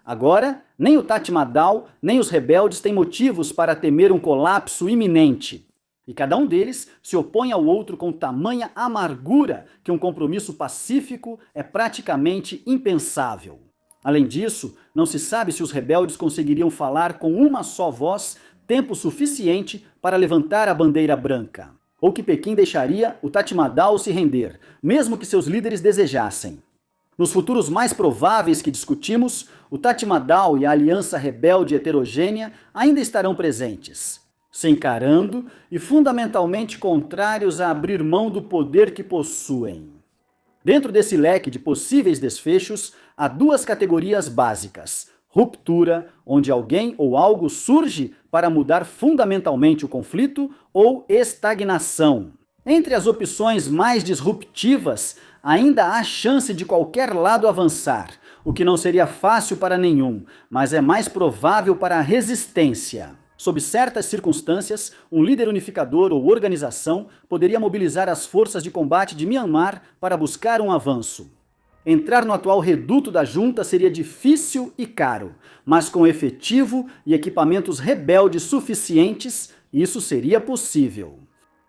Agora, nem o Tatmadaw, nem os rebeldes têm motivos para temer um colapso iminente. E cada um deles se opõe ao outro com tamanha amargura que um compromisso pacífico é praticamente impensável. Além disso, não se sabe se os rebeldes conseguiriam falar com uma só voz tempo suficiente para levantar a bandeira branca, ou que Pequim deixaria o Tatmadaw se render, mesmo que seus líderes desejassem. Nos futuros mais prováveis que discutimos, o Tatmadaw e a aliança rebelde heterogênea ainda estarão presentes, se encarando e fundamentalmente contrários a abrir mão do poder que possuem. Dentro desse leque de possíveis desfechos, há duas categorias básicas: ruptura, onde alguém ou algo surge para mudar fundamentalmente o conflito, ou estagnação. Entre as opções mais disruptivas, ainda há chance de qualquer lado avançar, o que não seria fácil para nenhum, mas é mais provável para a resistência. Sob certas circunstâncias, um líder unificador ou organização poderia mobilizar as forças de combate de Myanmar para buscar um avanço. Entrar no atual reduto da junta seria difícil e caro, mas com efetivo e equipamentos rebeldes suficientes, isso seria possível.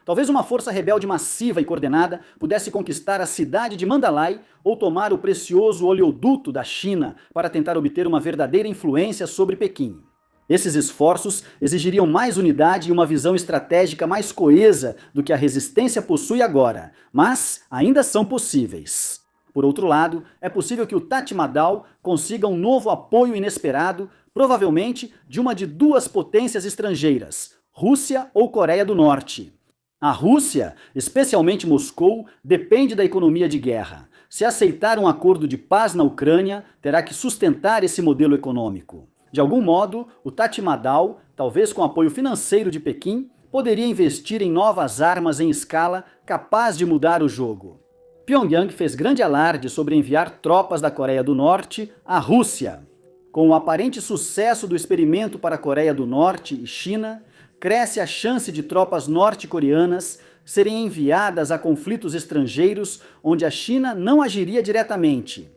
Talvez uma força rebelde massiva e coordenada pudesse conquistar a cidade de Mandalay ou tomar o precioso oleoduto da China para tentar obter uma verdadeira influência sobre Pequim. Esses esforços exigiriam mais unidade e uma visão estratégica mais coesa do que a resistência possui agora, mas ainda são possíveis. Por outro lado, é possível que o Tatmadaw consiga um novo apoio inesperado, provavelmente de uma de duas potências estrangeiras, Rússia ou Coreia do Norte. A Rússia, especialmente Moscou, depende da economia de guerra. Se aceitar um acordo de paz na Ucrânia, terá que sustentar esse modelo econômico. De algum modo, o Tatmadaw, talvez com apoio financeiro de Pequim, poderia investir em novas armas em escala capaz de mudar o jogo. Pyongyang fez grande alarde sobre enviar tropas da Coreia do Norte à Rússia. Com o aparente sucesso do experimento para a Coreia do Norte e China, cresce a chance de tropas norte-coreanas serem enviadas a conflitos estrangeiros onde a China não agiria diretamente.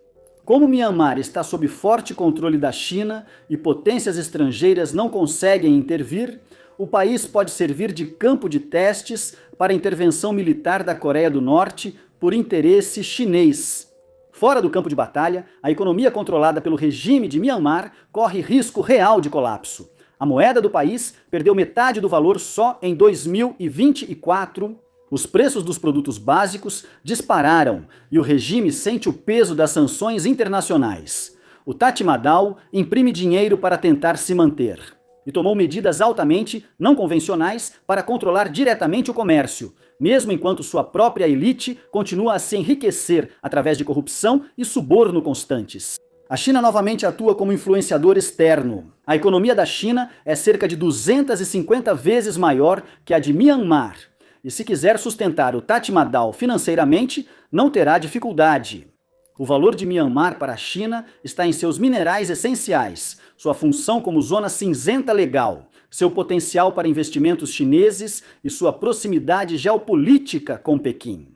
Como Myanmar está sob forte controle da China e potências estrangeiras não conseguem intervir, o país pode servir de campo de testes para a intervenção militar da Coreia do Norte por interesse chinês. Fora do campo de batalha, a economia controlada pelo regime de Myanmar corre risco real de colapso. A moeda do país perdeu metade do valor só em 2024. Os preços dos produtos básicos dispararam e o regime sente o peso das sanções internacionais. O Tatmadaw imprime dinheiro para tentar se manter e tomou medidas altamente não convencionais para controlar diretamente o comércio, mesmo enquanto sua própria elite continua a se enriquecer através de corrupção e suborno constantes. A China novamente atua como influenciador externo. A economia da China é cerca de 250 vezes maior que a de Myanmar. E se quiser sustentar o Tatmadaw financeiramente, não terá dificuldade. O valor de Myanmar para a China está em seus minerais essenciais, sua função como zona cinzenta legal, seu potencial para investimentos chineses e sua proximidade geopolítica com Pequim.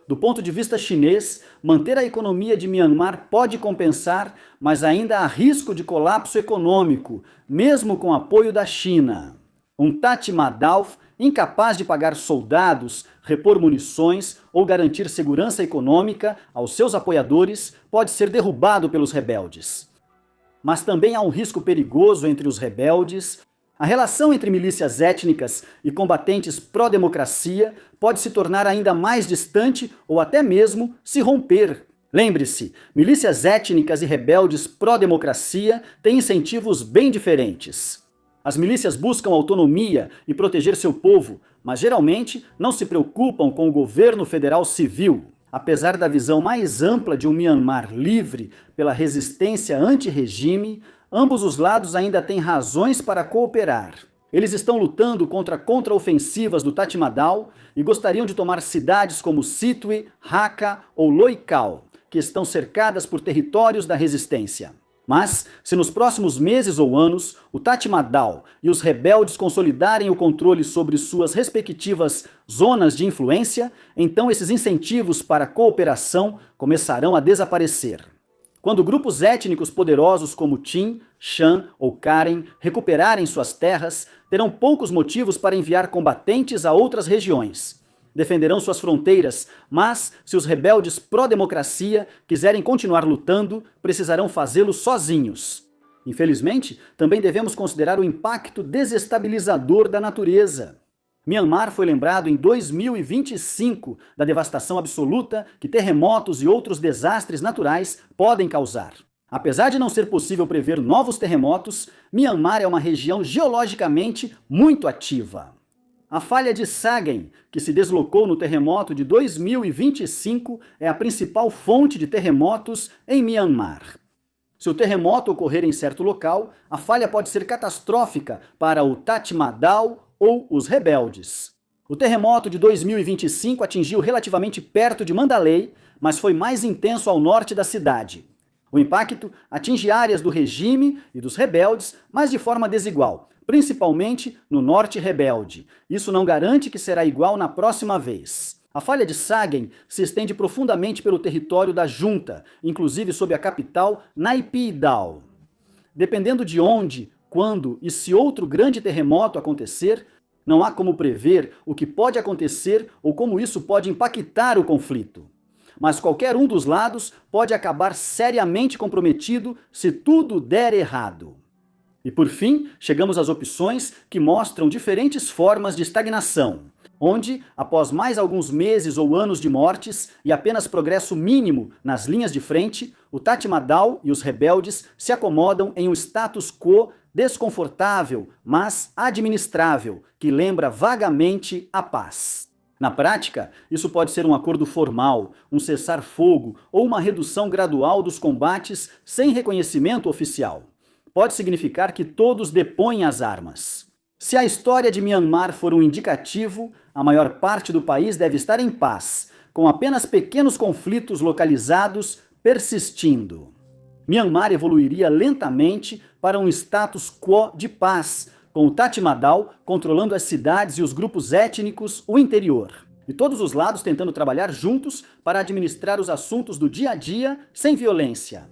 Do ponto de vista chinês, manter a economia de Myanmar pode compensar, mas ainda há risco de colapso econômico, mesmo com apoio da China. Um Tatmadaw incapaz de pagar soldados, repor munições ou garantir segurança econômica aos seus apoiadores pode ser derrubado pelos rebeldes. Mas também há um risco perigoso entre os rebeldes. A relação entre milícias étnicas e combatentes pró-democracia pode se tornar ainda mais distante ou até mesmo se romper. Lembre-se, milícias étnicas e rebeldes pró-democracia têm incentivos bem diferentes. As milícias buscam autonomia e proteger seu povo, mas geralmente não se preocupam com o governo federal civil. Apesar da visão mais ampla de um Myanmar livre pela resistência anti-regime, ambos os lados ainda têm razões para cooperar. Eles estão lutando contra contraofensivas do Tatmadaw e gostariam de tomar cidades como Sitwe, Raqqa ou Loical, que estão cercadas por territórios da resistência. Mas, se nos próximos meses ou anos o Tatmadaw e os rebeldes consolidarem o controle sobre suas respectivas zonas de influência, então esses incentivos para a cooperação começarão a desaparecer. Quando grupos étnicos poderosos como Tin, Shan ou Karen recuperarem suas terras, terão poucos motivos para enviar combatentes a outras regiões. Defenderão suas fronteiras, mas se os rebeldes pró-democracia quiserem continuar lutando, precisarão fazê-lo sozinhos. Infelizmente, também devemos considerar o impacto desestabilizador da natureza. Myanmar foi lembrado em 2025 da devastação absoluta que terremotos e outros desastres naturais podem causar. Apesar de não ser possível prever novos terremotos, Myanmar é uma região geologicamente muito ativa. A falha de Sagaing, que se deslocou no terremoto de 2025, é a principal fonte de terremotos em Myanmar. Se o terremoto ocorrer em certo local, a falha pode ser catastrófica para o Tatmadaw ou os rebeldes. O terremoto de 2025 atingiu relativamente perto de Mandalay, mas foi mais intenso ao norte da cidade. O impacto atinge áreas do regime e dos rebeldes, mas de forma desigual, principalmente no norte rebelde. Isso não garante que será igual na próxima vez. A falha de Sagaing se estende profundamente pelo território da junta, inclusive sob a capital Naypyidaw. Dependendo de onde, quando e se outro grande terremoto acontecer, não há como prever o que pode acontecer ou como isso pode impactar o conflito. Mas qualquer um dos lados pode acabar seriamente comprometido se tudo der errado. E por fim, chegamos às opções que mostram diferentes formas de estagnação, onde, após mais alguns meses ou anos de mortes e apenas progresso mínimo nas linhas de frente, o Tatmadaw e os rebeldes se acomodam em um status quo desconfortável, mas administrável, que lembra vagamente a paz. Na prática, isso pode ser um acordo formal, um cessar-fogo ou uma redução gradual dos combates sem reconhecimento oficial. Pode significar que todos depõem as armas. Se a história de Myanmar for um indicativo, a maior parte do país deve estar em paz, com apenas pequenos conflitos localizados persistindo. Myanmar evoluiria lentamente para um status quo de paz, com o Tatmadaw controlando as cidades e os grupos étnicos, o interior. E todos os lados tentando trabalhar juntos para administrar os assuntos do dia a dia sem violência.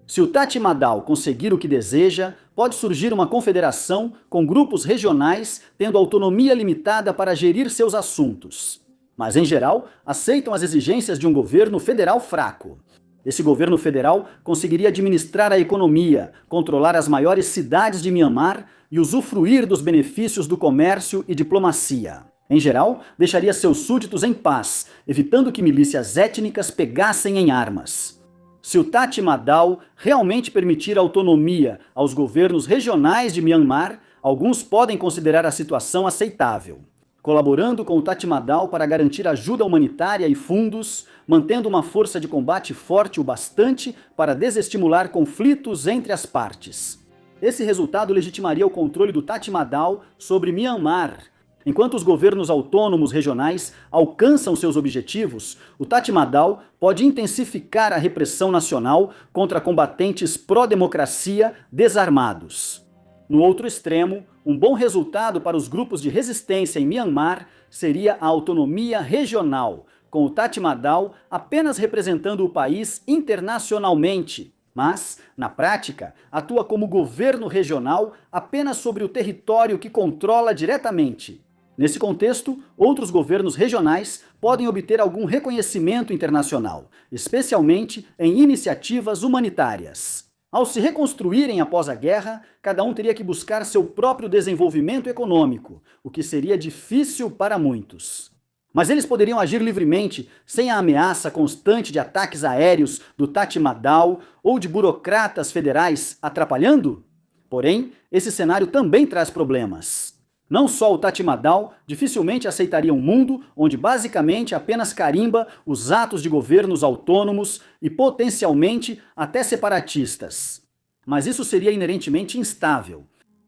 Se o Tatmadaw conseguir o que deseja, pode surgir uma confederação com grupos regionais tendo autonomia limitada para gerir seus assuntos. Mas, em geral, aceitam as exigências de um governo federal fraco. Esse governo federal conseguiria administrar a economia, controlar as maiores cidades de Myanmar e usufruir dos benefícios do comércio e diplomacia. Em geral, deixaria seus súditos em paz, evitando que milícias étnicas pegassem em armas. Se o Tatmadaw realmente permitir autonomia aos governos regionais de Myanmar, alguns podem considerar a situação aceitável. Colaborando com o Tatmadaw para garantir ajuda humanitária e fundos, mantendo uma força de combate forte o bastante para desestimular conflitos entre as partes. Esse resultado legitimaria o controle do Tatmadaw sobre Myanmar. Enquanto os governos autônomos regionais alcançam seus objetivos, o Tatmadaw pode intensificar a repressão nacional contra combatentes pró-democracia desarmados. No outro extremo, um bom resultado para os grupos de resistência em Myanmar seria a autonomia regional, com o Tatmadaw apenas representando o país internacionalmente, mas, na prática, atua como governo regional apenas sobre o território que controla diretamente. Nesse contexto, outros governos regionais podem obter algum reconhecimento internacional, especialmente em iniciativas humanitárias. Ao se reconstruírem após a guerra, cada um teria que buscar seu próprio desenvolvimento econômico, o que seria difícil para muitos. Mas eles poderiam agir livremente, sem a ameaça constante de ataques aéreos do Tatmadaw ou de burocratas federais atrapalhando? Porém, esse cenário também traz problemas. Não só o Tatmadaw dificilmente aceitaria um mundo onde basicamente apenas carimba os atos de governos autônomos e potencialmente até separatistas. Mas isso seria inerentemente instável.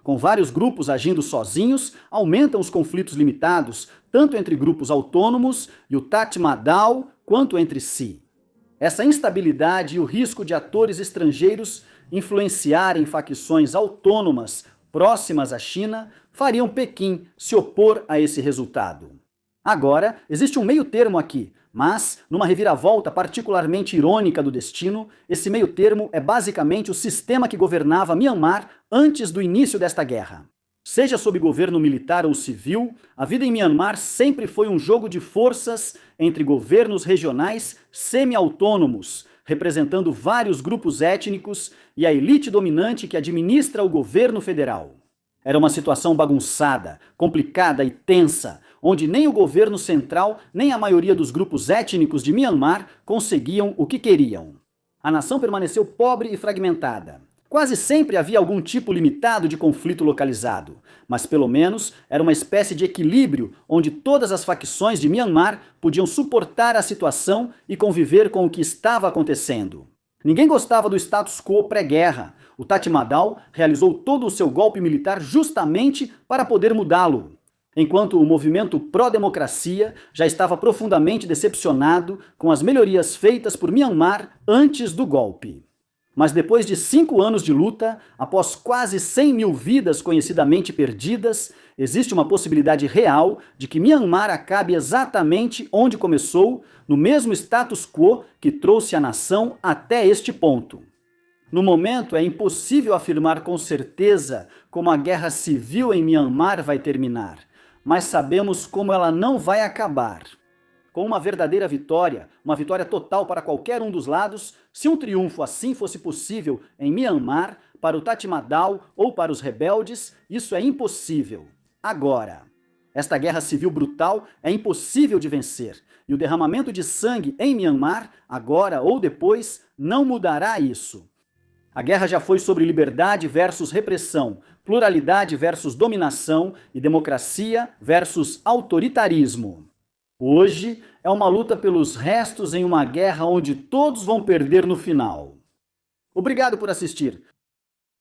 Com vários grupos agindo sozinhos, aumentam os conflitos limitados, tanto entre grupos autônomos e o Tatmadaw, quanto entre si. Essa instabilidade e o risco de atores estrangeiros influenciarem facções autônomas próximas à China fariam Pequim se opor a esse resultado. Agora, existe um meio termo aqui, mas, numa reviravolta particularmente irônica do destino, esse meio termo é basicamente o sistema que governava Myanmar antes do início desta guerra. Seja sob governo militar ou civil, a vida em Myanmar sempre foi um jogo de forças entre governos regionais semi-autônomos, representando vários grupos étnicos, e a elite dominante que administra o governo federal. Era uma situação bagunçada, complicada e tensa, onde nem o governo central nem a maioria dos grupos étnicos de Myanmar conseguiam o que queriam. A nação permaneceu pobre e fragmentada. Quase sempre havia algum tipo limitado de conflito localizado, mas pelo menos era uma espécie de equilíbrio onde todas as facções de Myanmar podiam suportar a situação e conviver com o que estava acontecendo. Ninguém gostava do status quo pré-guerra. O Tatmadaw realizou todo o seu golpe militar justamente para poder mudá-lo, enquanto o movimento pró-democracia já estava profundamente decepcionado com as melhorias feitas por Myanmar antes do golpe. Mas depois de 5 anos de luta, após quase 100 mil vidas conhecidamente perdidas, existe uma possibilidade real de que Myanmar acabe exatamente onde começou, no mesmo status quo que trouxe a nação até este ponto. No momento, é impossível afirmar com certeza como a guerra civil em Myanmar vai terminar, mas sabemos como ela não vai acabar. Com uma verdadeira vitória, uma vitória total para qualquer um dos lados, se um triunfo assim fosse possível em Myanmar, para o Tatmadaw ou para os rebeldes, isso é impossível. Agora, esta guerra civil brutal é impossível de vencer, e o derramamento de sangue em Myanmar, agora ou depois, não mudará isso. A guerra já foi sobre liberdade versus repressão, pluralidade versus dominação e democracia versus autoritarismo. Hoje é uma luta pelos restos em uma guerra onde todos vão perder no final. Obrigado por assistir.